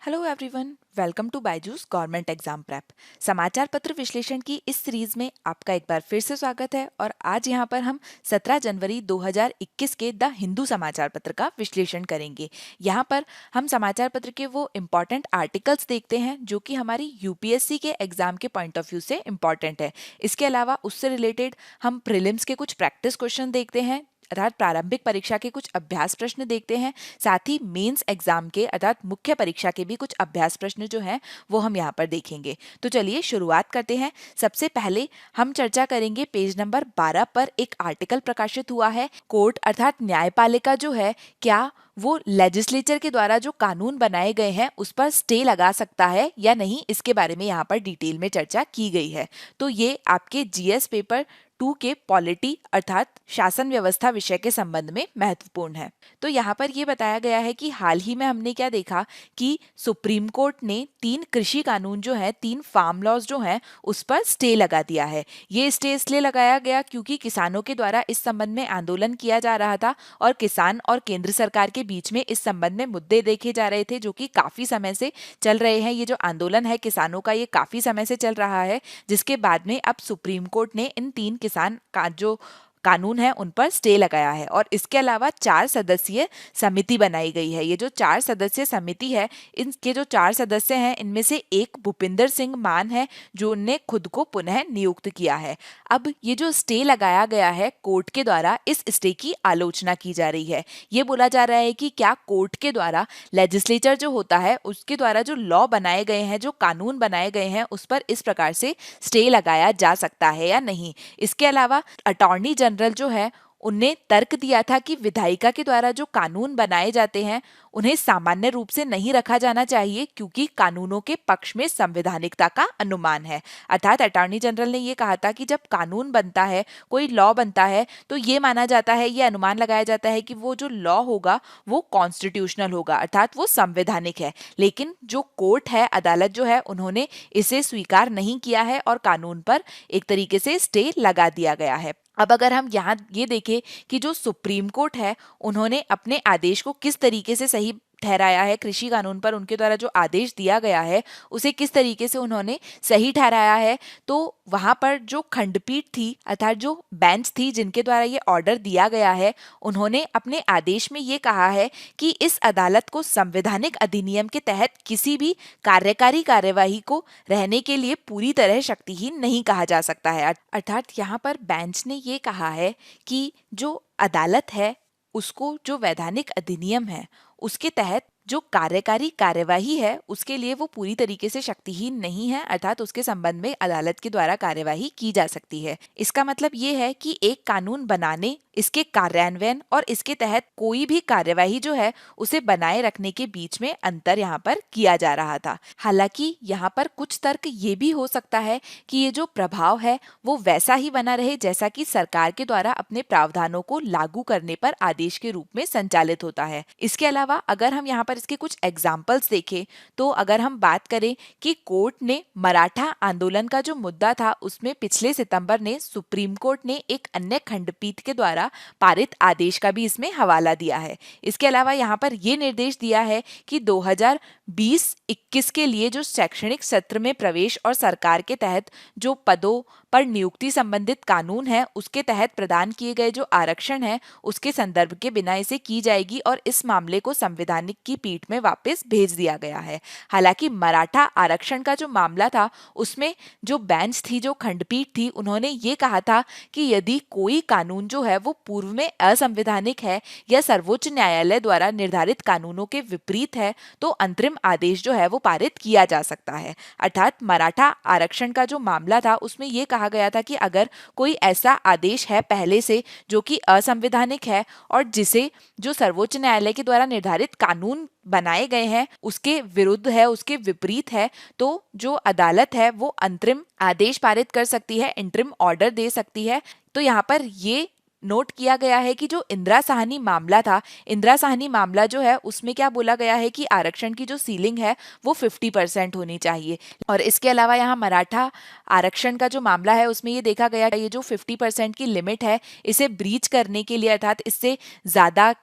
Hello everyone, welcome to BYJU'S government exam prep. समाचार पत्र विश्लेषण की इस सीरीज में आपका एक बार फिर से स्वागत है और आज यहाँ पर हम 17 जनवरी 2021 के द हिंदू समाचार पत्र का विश्लेषण करेंगे। यहाँ पर हम समाचार पत्र के वो इम्पॉर्टेंट आर्टिकल्स देखते हैं जो कि हमारी यूपीएससी के एग्जाम के पॉइंट ऑफ व्यू से इम्पॉर्टेंट है। इसके अलावा उससे रिलेटेड हम प्रीलिम्स के कुछ प्रैक्टिस क्वेश्चन देखते हैं, अर्थात प्रारंभिक परीक्षा के कुछ अभ्यास प्रश्न देखते हैं। साथ ही मेंस एग्जाम के अर्थात मुख्य परीक्षा के भी कुछ अभ्यास प्रश्न जो हैं वो हम यहाँ पर देखेंगे। तो चलिए शुरुआत करते हैं। सबसे पहले हम चर्चा करेंगे पेज नंबर 12 पर एक आर्टिकल प्रकाशित हुआ है। कोर्ट अर्थात न्यायपालिका जो है, क्या वो लेजिस्लेचर के द्वारा जो कानून बनाए गए हैं उस पर स्टे लगा सकता है या नहीं, इसके बारे में यहाँ पर डिटेल में चर्चा की गई है। तो ये आपके जीएस पेपर 2 के पॉलिटी अर्थात शासन व्यवस्था विषय के संबंध में महत्वपूर्ण है। तो यहाँ पर ये बताया गया है कि हाल ही में हमने क्या देखा कि सुप्रीम कोर्ट ने 3 कृषि कानून जो है, 3 फार्म लॉज जो हैं उस पर स्टे लगा दिया है। ये स्टे इसलिए लगाया गया क्योंकि किसानों के द्वारा इस संबंध में आंदोलन किया जा रहा था और किसान और केंद्र सरकार के बीच में इस संबंध में मुद्दे देखे जा रहे थे जो कि काफी समय से चल रहे हैं। ये जो आंदोलन है किसानों का, ये काफी समय से चल रहा है, जिसके बाद में अब सुप्रीम कोर्ट ने इन 3 किसान का जो कानून है उन पर स्टे लगाया है। और इसके अलावा 4 सदस्यीय समिति बनाई गई है। ये जो 4 सदस्यीय समिति है, इनके जो 4 सदस्य हैं इनमें से एक भूपिंदर सिंह मान है जो ने खुद को पुनः नियुक्त किया है। अब ये जो स्टे लगाया गया है कोर्ट के द्वारा, इस स्टे की आलोचना की जा रही है। ये बोला जा रहा है कि क्या कोर्ट के द्वारा लेजिस्लेचर जो होता है उसके द्वारा जो लॉ बनाए गए हैं, जो कानून बनाए गए हैं, उस पर इस प्रकार से स्टे लगाया जा सकता है या नहीं। इसके अलावा अटॉर्नी जनरल जो है उनने तर्क दिया था कि विधायिका के द्वारा जो कानून बनाए जाते हैं उन्हें सामान्य रूप से नहीं रखा जाना चाहिए क्योंकि कानूनों के पक्ष में संवैधानिकता का अनुमान है। अर्थात अटॉर्नी जनरल ने ये कहा था कि जब कानून बनता है, कोई लॉ बनता है, तो ये माना जाता है, ये अनुमान लगाया जाता है कि वो जो लॉ होगा वो कॉन्स्टिट्यूशनल होगा, अर्थात वो संवैधानिक है। लेकिन जो कोर्ट है, अदालत जो है, उन्होंने इसे स्वीकार नहीं किया है और कानून पर एक तरीके से स्टे लगा दिया गया है। अब अगर हम यहाँ ये देखें कि जो सुप्रीम कोर्ट है उन्होंने अपने आदेश को किस तरीके से सही ठहराया है, कृषि कानून पर उनके द्वारा जो आदेश दिया गया है उसे किस तरीके से उन्होंने सही ठहराया है, तो वहां पर जो खंडपीठ थी अर्थात जो बेंच थी जिनके द्वारा ये ऑर्डर दिया गया है, उन्होंने अपने आदेश में ये कहा है कि इस अदालत को संवैधानिक अधिनियम के तहत किसी भी कार्यकारी कार्यवाही को रहने के लिए पूरी तरह शक्तिहीन नहीं कहा जा सकता है। अर्थात यहाँ पर बेंच ने ये कहा है कि जो अदालत है उसको जो वैधानिक अधिनियम है उसके तहत जो कार्यकारी कार्यवाही है उसके लिए वो पूरी तरीके से शक्तिहीन नहीं है, अर्थात उसके संबंध में अदालत के द्वारा कार्यवाही की जा सकती है। इसका मतलब ये है कि एक कानून बनाने, इसके कार्यान्वयन और इसके तहत कोई भी कार्यवाही जो है उसे बनाए रखने के बीच में अंतर यहाँ पर किया जा रहा था। हालांकि यहाँ पर कुछ तर्क ये भी हो सकता है कि ये जो प्रभाव है वो वैसा ही बना रहे जैसा कि सरकार के द्वारा अपने प्रावधानों को लागू करने पर आदेश के रूप में संचालित होता है। इसके अलावा अगर हम यहाँ पर इसके कुछ एग्जाम्पल्स देखें तो अगर हम बात करें कि कोर्ट ने मराठा आंदोलन का जो मुद्दा था उसमें पिछले सितंबर ने सुप्रीम कोर्ट ने एक अन्य खंडपीठ के द्वारा पारित आदेश का भी इसमें हवाला दिया है। इसके अलावा यहाँ पर यह निर्देश दिया है कि 2020-21 के लिए जो शैक्षणिक सत्र में प्रवेश और सरकार के तहत जो पदों पर नियुक्ति संबंधित कानून है उसके तहत प्रदान किए गए जो आरक्षण है उसके संदर्भ के बिना इसे की जाएगी और इस मामले को संवैधानिक की पीठ में वापस भेज दिया गया है। हालांकि मराठा आरक्षण का जो मामला था उसमें जो बेंच थी, जो खंडपीठ थी, उन्होंने ये कहा था कि यदि कोई कानून जो है वो पूर्व में असंवैधानिक है या सर्वोच्च न्यायालय द्वारा निर्धारित कानूनों के विपरीत है तो अंतरिम आदेश जो है वो पारित किया जा सकता है। अर्थात मराठा आरक्षण का जो मामला था उसमें यह कहा गया था कि अगर कोई ऐसा आदेश है पहले से जो कि असंवैधानिक है और जिसे जो सर्वोच्च न्यायालय के द्वारा निर्धारित कानून बनाए गए हैं उसके विरुद्ध है, उसके विपरीत है, तो जो अदालत है वो अंतरिम आदेश पारित कर सकती है, इंटरिम ऑर्डर दे सकती है। तो यहाँ पर ये नोट किया गया है कि जो इंदिरा साहनी मामला था, इंदिरा साहनी मामला जो है उसमें क्या बोला गया है कि आरक्षण की जो सीलिंग है वो 50% होनी चाहिए। और इसके अलावा यहाँ मराठा आरक्षण का जो मामला है उसमें ये देखा गया ये जो 50% की लिमिट है इसे ब्रीच करने के लिए अर्थात इससे ज़्यादा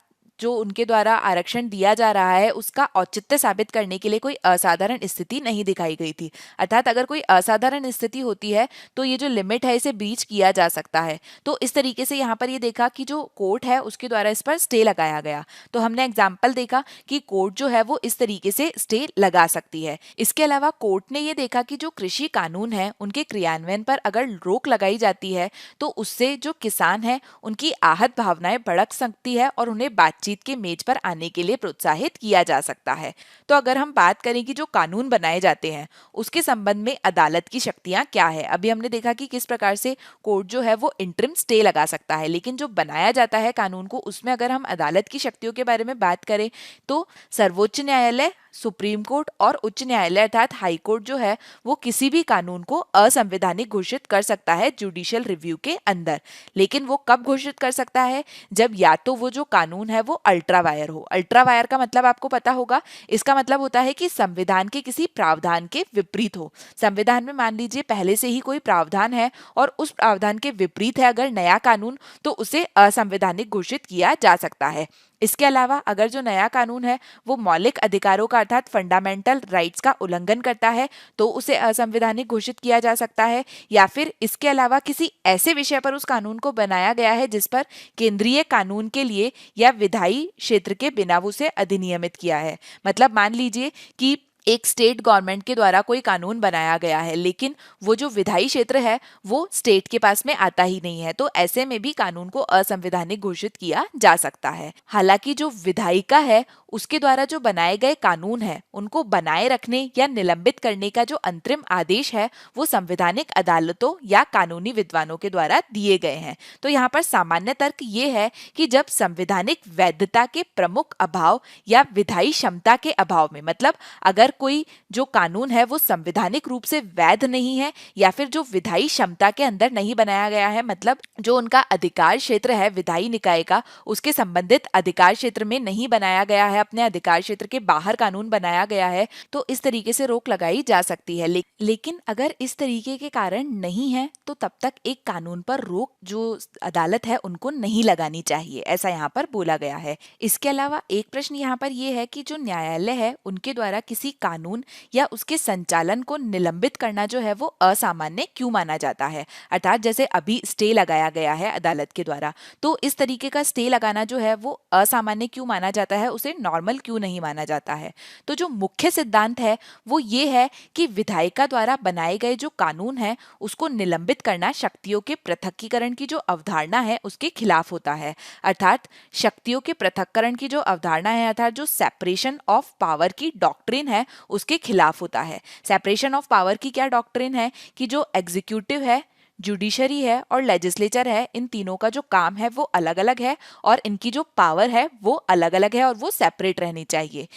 जो उनके द्वारा आरक्षण दिया जा रहा है उसका औचित्य साबित करने के लिए कोई असाधारण स्थिति नहीं दिखाई गई थी। अर्थात अगर कोई असाधारण स्थिति होती है तो ये जो लिमिट है इसे ब्रीच किया जा सकता है। तो इस तरीके से यहाँ पर ये देखा कि जो कोर्ट है उसके द्वारा इस पर स्टे लगाया गया। तो हमने एग्जाम्पल देखा कि कोर्ट जो है वो इस तरीके से स्टे लगा सकती है। इसके अलावा कोर्ट ने ये देखा कि जो कृषि कानून है उनके क्रियान्वयन पर अगर रोक लगाई जाती है तो उससे जो किसान है उनकी आहत भावनाएं भड़क सकती है और उन्हें बातचीत के मेज पर आने के लिए प्रोत्साहित किया जा सकता है। तो अगर हम बात करें कि जो कानून बनाए जाते हैं उसके संबंध में अदालत की शक्तियां क्या है, अभी हमने देखा कि किस प्रकार से कोर्ट जो है वो इंटरिम स्टे लगा सकता है, लेकिन जो बनाया जाता है कानून को उसमें अगर हम अदालत की शक्तियों के बारे में बात करें तो सर्वोच्च न्यायालय, सुप्रीम कोर्ट और उच्च न्यायालय अर्थात हाई कोर्ट जो है वो किसी भी कानून को असंवैधानिक घोषित कर सकता है जुडिशियल रिव्यू के अंदर। लेकिन वो कब घोषित कर सकता है, जब या तो वो जो कानून है वो अल्ट्रा वायर हो। अल्ट्रा वायर का मतलब आपको पता होगा, इसका मतलब होता है कि संविधान के किसी प्रावधान के विपरीत हो। संविधान में मान लीजिए पहले से ही कोई प्रावधान है और उस प्रावधान के विपरीत है अगर नया कानून, तो उसे असंवैधानिक घोषित किया जा सकता है। इसके अलावा अगर जो नया कानून है वो मौलिक अधिकारों का अर्थात फंडामेंटल राइट्स का उल्लंघन करता है तो उसे असंवैधानिक घोषित किया जा सकता है। या फिर इसके अलावा किसी ऐसे विषय पर उस कानून को बनाया गया है जिस पर केंद्रीय कानून के लिए या विधायी क्षेत्र के बिना उसे अधिनियमित किया है। मतलब मान लीजिए कि एक स्टेट गवर्नमेंट के द्वारा कोई कानून बनाया गया है लेकिन वो जो विधायी क्षेत्र है वो स्टेट के पास में आता ही नहीं है, तो ऐसे में भी कानून को असंवैधानिक घोषित किया जा सकता है। हालांकि जो विधायिका है उसके द्वारा जो बनाए गए कानून है उनको बनाए रखने या निलंबित करने का जो अंतरिम आदेश है वो संवैधानिक अदालतों या कानूनी विद्वानों के द्वारा दिए गए हैं। तो यहाँ पर सामान्य तर्क ये है कि जब संवैधानिक वैधता के प्रमुख अभाव या विधायी क्षमता के अभाव में, मतलब अगर कोई जो कानून है वो संवैधानिक रूप से वैध नहीं है या फिर जो विधायी क्षमता के अंदर नहीं बनाया गया है, मतलब जो उनका अधिकार क्षेत्र है विधायी निकाय का उसके संबंधित अधिकार क्षेत्र में नहीं बनाया गया है, अपने अधिकार क्षेत्र के बाहर कानून बनाया गया है, तो इस तरीके से रोक लगाई जा सकती है। लेकिन अगर इस तरीके के कारण नहीं है तो तब तक एक कानून पर रोक जो अदालत है उनको नहीं लगानी चाहिए, ऐसा यहाँ पर बोला गया है। इसके अलावा एक प्रश्न यहाँ पर यह है कि जो न्यायालय है उनके द्वारा किसी कानून या उसके संचालन को निलंबित करना जो है वो असामान्य क्यों माना जाता है। अर्थात जैसे अभी स्टे लगाया गया है अदालत के द्वारा, तो इस तरीके का स्टे लगाना जो है वो असामान्य क्यों माना जाता है, उसे नॉर्मल क्यों नहीं माना जाता है। तो जो मुख्य सिद्धांत है वो ये है कि विधायिका द्वारा बनाए गए जो कानून है उसको निलंबित करना शक्तियों के पृथकीकरण की जो अवधारणा है उसके खिलाफ होता है। अर्थात शक्तियों के पृथक्करण की जो अवधारणा है अर्थात जो सेपरेशन ऑफ पावर की डॉक्ट्रिन है उसके खिलाफ होता है। सेपरेशन ऑफ पावर की क्या डॉक्ट्रिन है कि जो एग्जीक्यूटिव है, जुडिशरी है और लेजिस्लेचर है, इन तीनों का जो काम है वो अलग अलग है और इनकी जो पावर है वो अलग अलग है और वो सेपरेट रहनी चाहिए।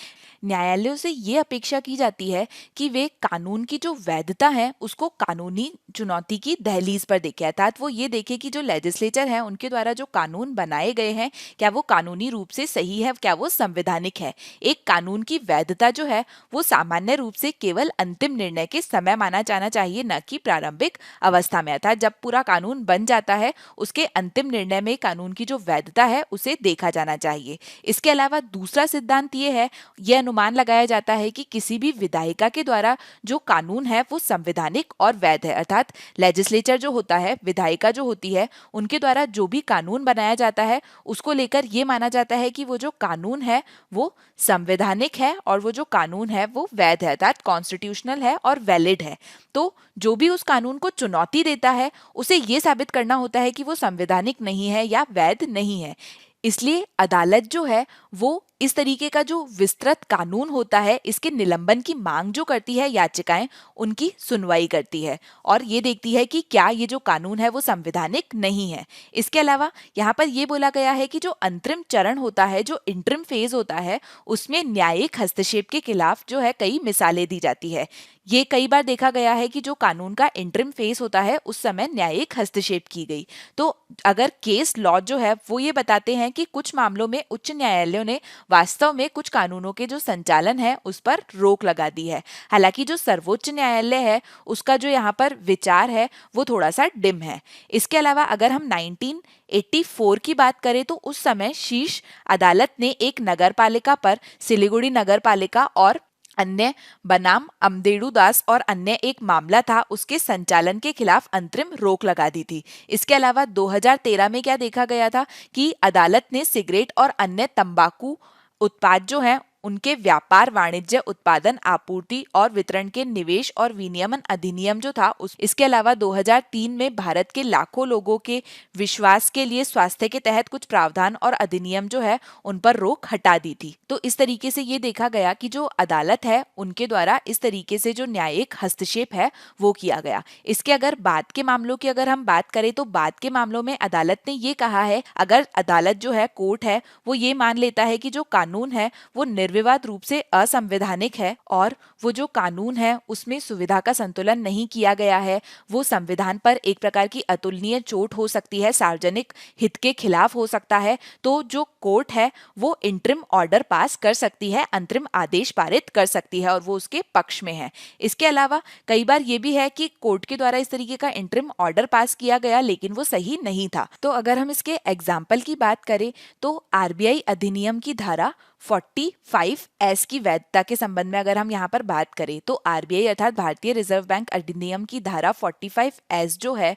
न्यायालयों से ये अपेक्षा की जाती है कि वे कानून की जो वैधता है उसको कानूनी चुनौती की दहलीज पर देखें, अर्थात वो ये देखे कि जो लेजिस्लेचर है उनके द्वारा जो कानून बनाए गए हैं क्या वो कानूनी रूप से सही है, क्या वो संवैधानिक है। एक कानून की वैधता जो है वो सामान्य रूप से केवल अंतिम निर्णय के समय माना जाना चाहिए, न कि प्रारंभिक अवस्था में। अर्थात जब पूरा कानून बन जाता है उसके अंतिम निर्णय में कानून की जो वैधता है उसे देखा जाना चाहिए। इसके अलावा दूसरा सिद्धांत ये है, यह अनुमान लगाया जाता है कि किसी भी विधायिका के द्वारा जो कानून है वो संवैधानिक और वैध है। अर्थात लेजिस्लेचर जो होता है, विधायिका जो होती है, उनके द्वारा जो भी कानून बनाया जाता है उसको लेकर ये माना जाता है कि वो जो कानून है वो संवैधानिक है और वो जो कानून है वो वैध है, अर्थात कॉन्स्टिट्यूशनल है और वैलिड है। तो जो भी उस कानून को चुनौती देता है उसे ये साबित करना होता है कि वो संवैधानिक नहीं है या वैध नहीं है। इसलिए अदालत जो है वो इस तरीके का जो विस्तृत कानून होता है इसके निलंबन की मांग जो करती है याचिकाएं, उनकी सुनवाई करती है और ये देखती है कि क्या ये जो कानून है वो संवैधानिक नहीं है। इसके अलावा यहाँ पर ये बोला गया है कि जो अंतरिम चरण होता है, जो इंटरिम फेज होता है, उसमें न्यायिक हस्तक्षेप के खिलाफ जो है कई मिसालें दी जाती है। ये कई बार देखा गया है कि जो कानून का इंटरिम फेज होता है उस समय न्यायिक हस्तक्षेप की गई। तो अगर केस लॉ जो है वो ये बताते हैं कि कुछ मामलों में उच्च न्यायालयों ने वास्तव में कुछ कानूनों के जो संचालन है उस पर रोक लगा दी है। हालांकि जो सर्वोच्च न्यायालय है उसका जो यहाँ पर विचार है वो थोड़ा सा डिम है। इसके अलावा अगर हम 1984 की बात करें तो उस समय शीर्ष अदालत ने एक नगरपालिका पर, सिलीगुड़ी नगरपालिका और अन्य बनाम अमदेडु दास और अन्य एक मामला था, उसके संचालन के खिलाफ अंतरिम रोक लगा दी थी। इसके अलावा 2013 में क्या देखा गया था कि अदालत ने सिगरेट और अन्य तंबाकू उत्पाद जो हैं उनके व्यापार, वाणिज्य, उत्पादन, आपूर्ति और वितरण के निवेश और विनियमन अधिनियम जो था इसके अलावा 2003 में भारत के लाखों लोगों के विश्वास के लिए स्वास्थ्य के तहत कुछ प्रावधान और अधिनियम जो है उन पर रोक हटा दी थी। तो इस तरीके से ये देखा गया कि जो अदालत है उनके द्वारा इस तरीके से जो न्यायिक हस्तक्षेप है वो किया गया। इसके अगर बाद के मामलों की अगर हम बात करें तो बाद के मामलों में अदालत ने ये कहा है, अगर अदालत जो है, कोर्ट है, वो ये मान लेता है कि जो कानून है वो निर्विवाद रूप से असंवैधानिक है और वो जो कानून है उसमें सुविधा का संतुलन नहीं किया गया है, वो संविधान पर एक प्रकार की अतुलनीय चोट हो सकती है, सार्वजनिक हित के खिलाफ हो सकता है, तो जो कोर्ट है वो इंटरिम ऑर्डर पास कर सकती है, अंतरिम आदेश पारित कर सकती है और वो उसके पक्ष में है। इसके अलावा कई बार ये भी है कि कोर्ट के द्वारा इस तरीके का इंटरिम ऑर्डर पास किया गया लेकिन वो सही नहीं था। तो अगर हम इसके एग्जाम्पल की बात करें तो आरबीआई अधिनियम की धारा 45(s) की वैधता के संबंध में अगर हम यहाँ पर बात करें तो आरबीआई अर्थात भारतीय रिजर्व बैंक अधिनियम की धारा 45(s) जो है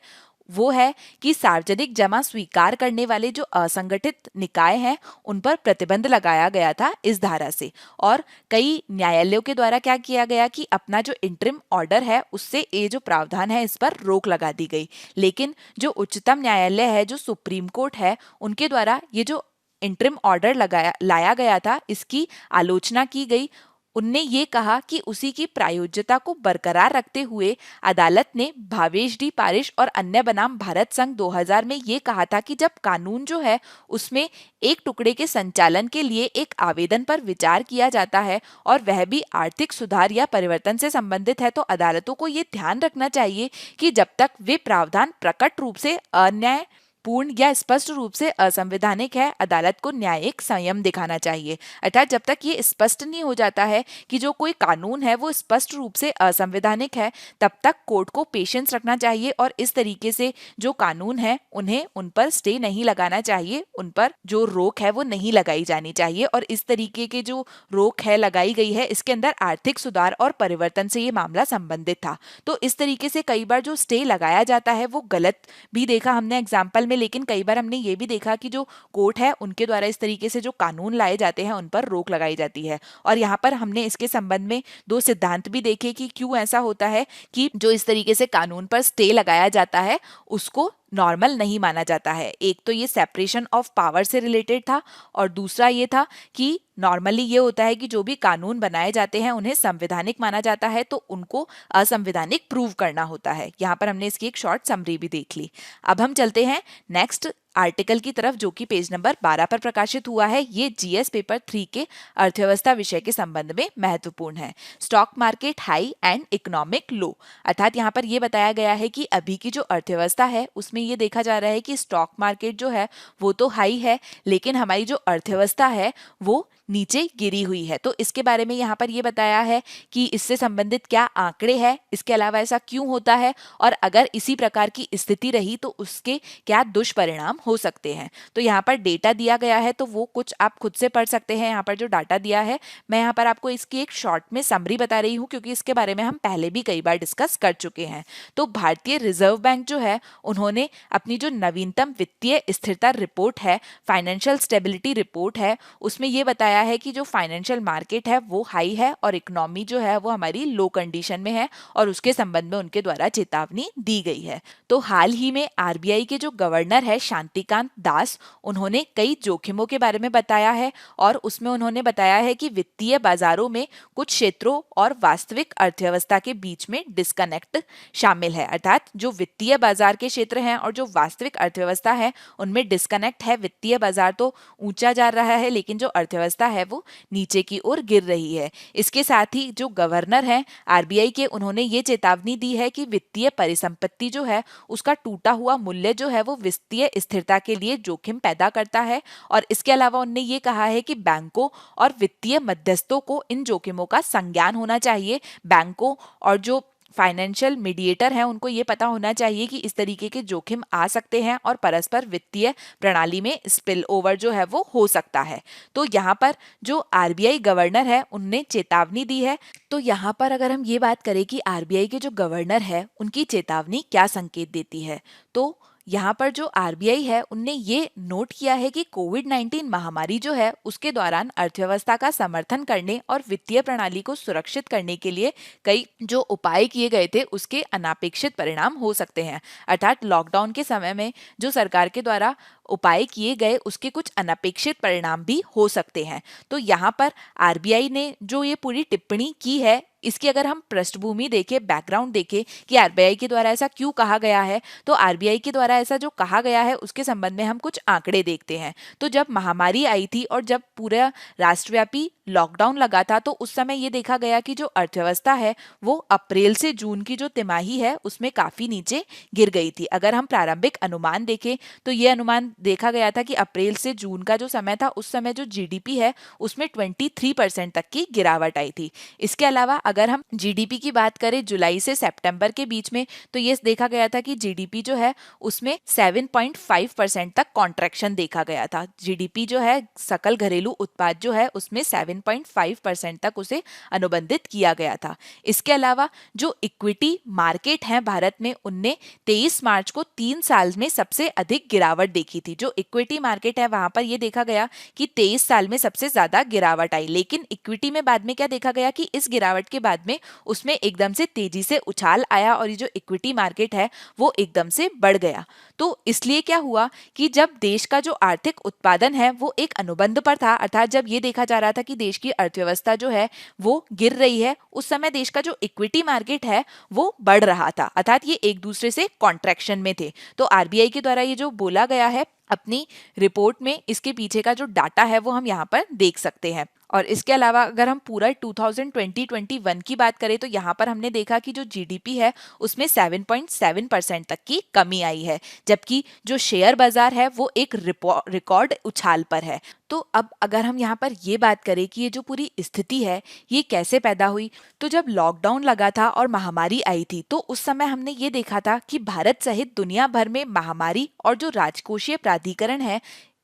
वो है कि सार्वजनिक जमा स्वीकार करने वाले जो असंगठित निकाय हैं उन पर प्रतिबंध लगाया गया था इस धारा से। और कई न्यायालयों के द्वारा क्या किया गया कि अपना जो इंटरिम ऑर्डर है उससे ये जो प्रावधान है इस पर रोक लगा दी गई। लेकिन जो उच्चतम न्यायालय है, जो सुप्रीम कोर्ट है, उनके द्वारा ये जो इंटरिम ऑर्डर लाया गया था इसकी आलोचना की गई। उनने ये कहा कि उसी की प्रायोज्यता को बरकरार रखते हुए अदालत ने भावेश डी पारिश और अन्य बनाम भारत संघ 2000 में ये कहा था कि जब कानून जो है उसमें एक टुकड़े के संचालन के लिए एक आवेदन पर विचार किया जाता है और वह भी आर्थिक सुधार या परिवर्तन से संबंधित है, तो अदालतों को ये ध्यान रखना चाहिए कि जब तक वे प्रावधान प्रकट रूप से अन्याय पूर्ण या स्पष्ट रूप से असंवैधानिक है, अदालत को न्यायिक संयम दिखाना चाहिए। अर्थात जब तक ये स्पष्ट नहीं हो जाता है कि जो कोई कानून है वो स्पष्ट रूप से असंवैधानिक है, तब तक कोर्ट को पेशेंस रखना चाहिए और इस तरीके से जो कानून है उन्हें उन पर स्टे नहीं लगाना चाहिए, उन पर जो रोक है वो नहीं लगाई जानी चाहिए। और इस तरीके के जो रोक है लगाई गई है इसके अंदर आर्थिक सुधार और परिवर्तन से ये मामला संबंधित था। तो इस तरीके से कई बार जो स्टे लगाया जाता है वो गलत भी देखा हमने एग्जाम्पल में, लेकिन कई बार हमने ये भी देखा कि जो कोर्ट है उनके द्वारा इस तरीके से जो कानून लाए जाते हैं उन पर रोक लगाई जाती है। और यहाँ पर हमने इसके संबंध में दो सिद्धांत भी देखे कि क्यों ऐसा होता है कि जो इस तरीके से कानून पर स्टे लगाया जाता है उसको नॉर्मल नहीं माना जाता है। एक तो ये सेपरेशन ऑफ पावर से रिलेटेड था और दूसरा ये था कि नॉर्मली ये होता है कि जो भी कानून बनाए जाते हैं उन्हें संवैधानिक माना जाता है तो उनको असंवैधानिक प्रूव करना होता है। यहाँ पर हमने इसकी एक शॉर्ट समरी भी देख ली। अब हम चलते हैं नेक्स्ट आर्टिकल की तरफ जो कि पेज नंबर 12 पर प्रकाशित हुआ है। ये जीएस पेपर 3 के अर्थव्यवस्था विषय के संबंध में महत्वपूर्ण है। Stock market high and economic low, अर्थात यहाँ पर ये बताया गया है कि अभी की जो अर्थव्यवस्था है उसमें ये देखा जा रहा है कि स्टॉक मार्केट जो है वो तो हाई है लेकिन हमारी जो अर्थव्यवस्था है वो नीचे गिरी हुई है। तो इसके बारे में यहाँ पर ये बताया है कि इससे संबंधित क्या आंकड़े हैं, इसके अलावा ऐसा क्यों होता है और अगर इसी प्रकार की स्थिति रही तो उसके क्या दुष्परिणाम हो सकते हैं। तो यहाँ पर डेटा दिया गया है तो वो कुछ आप खुद से पढ़ सकते हैं। यहाँ पर जो डाटा दिया है मैं यहाँ पर आपको इसकी एक शॉर्ट में समरी बता रही हूँ क्योंकि इसके बारे में हम पहले भी कई बार डिस्कस कर चुके हैं। तो भारतीय रिजर्व बैंक जो है उन्होंने अपनी जो नवीनतम वित्तीय स्थिरता रिपोर्ट है, फाइनेंशियल स्टेबिलिटी रिपोर्ट है, उसमें ये बताया है कि जो फाइनेंशियल मार्केट है वो हाई है और इकोनॉमी जो है वो हमारी लो कंडीशन में है और उसके संबंध में उनके द्वारा चेतावनी दी गई है। तो हाल ही में आरबीआई के जो गवर्नर है शांतिकांत दास, उन्होंने कई जोखिमों के बारे में बताया है और उसमें उन्होंने बताया है कि वित्तीय बाजारों में कुछ क्षेत्रों और वास्तविक अर्थव्यवस्था के बीच में डिस्कनेक्ट शामिल है। अर्थात जो वित्तीय बाजार के क्षेत्र हैं और जो वास्तविक अर्थव्यवस्था है उनमें डिस्कनेक्ट है। वित्तीय बाजार तो ऊंचा जा रहा है लेकिन जो अर्थव्यवस्था अर्थव्यवस्था है वो नीचे की ओर गिर रही है। इसके साथ ही जो गवर्नर हैं आरबीआई के, उन्होंने ये चेतावनी दी है कि वित्तीय परिसंपत्ति जो है उसका टूटा हुआ मूल्य जो है वो वित्तीय स्थिरता के लिए जोखिम पैदा करता है। और इसके अलावा उन्होंने ये कहा है कि बैंकों और वित्तीय मध्यस्थों को इन जोखिमों का संज्ञान होना चाहिए। बैंकों और जो फाइनेंशियल मीडिएटर हैं उनको ये पता होना चाहिए कि इस तरीके के जोखिम आ सकते हैं और परस्पर वित्तीय प्रणाली में स्पिल ओवर जो है वो हो सकता है। तो यहाँ पर जो आरबीआई गवर्नर है उनने चेतावनी दी है। तो यहाँ पर अगर हम ये बात करें कि आरबीआई के जो गवर्नर है उनकी चेतावनी क्या संकेत देती है, तो यहाँ पर जो आरबीआई है उनने ये नोट किया है कि कोविड-19 महामारी जो है उसके दौरान अर्थव्यवस्था का समर्थन करने और वित्तीय प्रणाली को सुरक्षित करने के लिए कई जो उपाय किए गए थे उसके अनापेक्षित परिणाम हो सकते हैं। अर्थात लॉकडाउन के समय में जो सरकार के द्वारा उपाय किए गए उसके कुछ अनपेक्षित परिणाम भी हो सकते हैं। तो यहाँ पर आरबीआई ने जो ये पूरी टिप्पणी की है इसकी अगर हम पृष्ठभूमि देखें, बैकग्राउंड देखें कि आरबीआई के द्वारा ऐसा क्यों कहा गया है, तो आरबीआई के द्वारा ऐसा जो कहा गया है उसके संबंध में हम कुछ आंकड़े देखते हैं। तो जब महामारी आई थी और जब पूरा राष्ट्रव्यापी लॉकडाउन लगा था तो उस समय ये देखा गया कि जो अर्थव्यवस्था है वो अप्रैल से जून की जो तिमाही है उसमें काफी नीचे गिर गई थी। अगर हम प्रारंभिक अनुमान देखें तो ये अनुमान देखा गया था कि अप्रैल से जून का जो समय था उस समय जो जीडीपी है उसमें 23% तक की गिरावट आई थी। इसके अलावा अगर हम जीडीपी की बात करें जुलाई से सितंबर के बीच में तो ये देखा गया था कि जीडीपी जो है उसमें 7.5% तक कॉन्ट्रैक्शन देखा गया था। जीडीपी जो है सकल घरेलू उत्पाद जो है उसमें 7.5% तक उसे अनुबंधित किया गया था। इसके अलावा जो इक्विटी मार्केट है भारत में उनने 23 मार्च को 3 साल में सबसे अधिक गिरावट देखी थी। जो इक्विटी मार्केट है वहां पर यह देखा गया कि 23 साल में सबसे ज्यादा गिरावट आई। लेकिन इक्विटी में बाद में क्या देखा गया कि इस गिरावट के बाद में उसमें एकदम से तेजी से उछाल आया और ये जो इक्विटी मार्केट है वो एकदम से बढ़ गया। तो इसलिए क्या हुआ कि जब देश का जो आर्थिक उत्पादन है वो एक अनुबंध पर था, अर्थात जब ये देखा जा रहा था कि देश की अर्थव्यवस्था जो है वो गिर रही है, उस समय देश का जो इक्विटी मार्केट है वो बढ़ रहा था, अर्थात ये एक दूसरे से कॉन्ट्रैक्शन में थे। तो आरबीआई के द्वारा ये जो बोला गया है अपनी रिपोर्ट में, इसके पीछे का जो डाटा है वो हम यहाँ पर देख सकते हैं। और इसके अलावा अगर हम पूरा 2020-21 की बात करें तो यहाँ पर हमने देखा कि जो जीडीपी है उसमें 7.7% तक की कमी आई है, जबकि जो शेयर बाजार है वो एक रिकॉर्ड उछाल पर है। तो अब अगर हम यहाँ पर ये बात करें कि ये जो पूरी स्थिति है ये कैसे पैदा हुई, तो जब लॉकडाउन लगा था और महामारी आई थी तो उस समय हमने ये देखा था कि भारत सहित दुनिया भर में महामारी और जो राजकोषीय प्राधिकरण है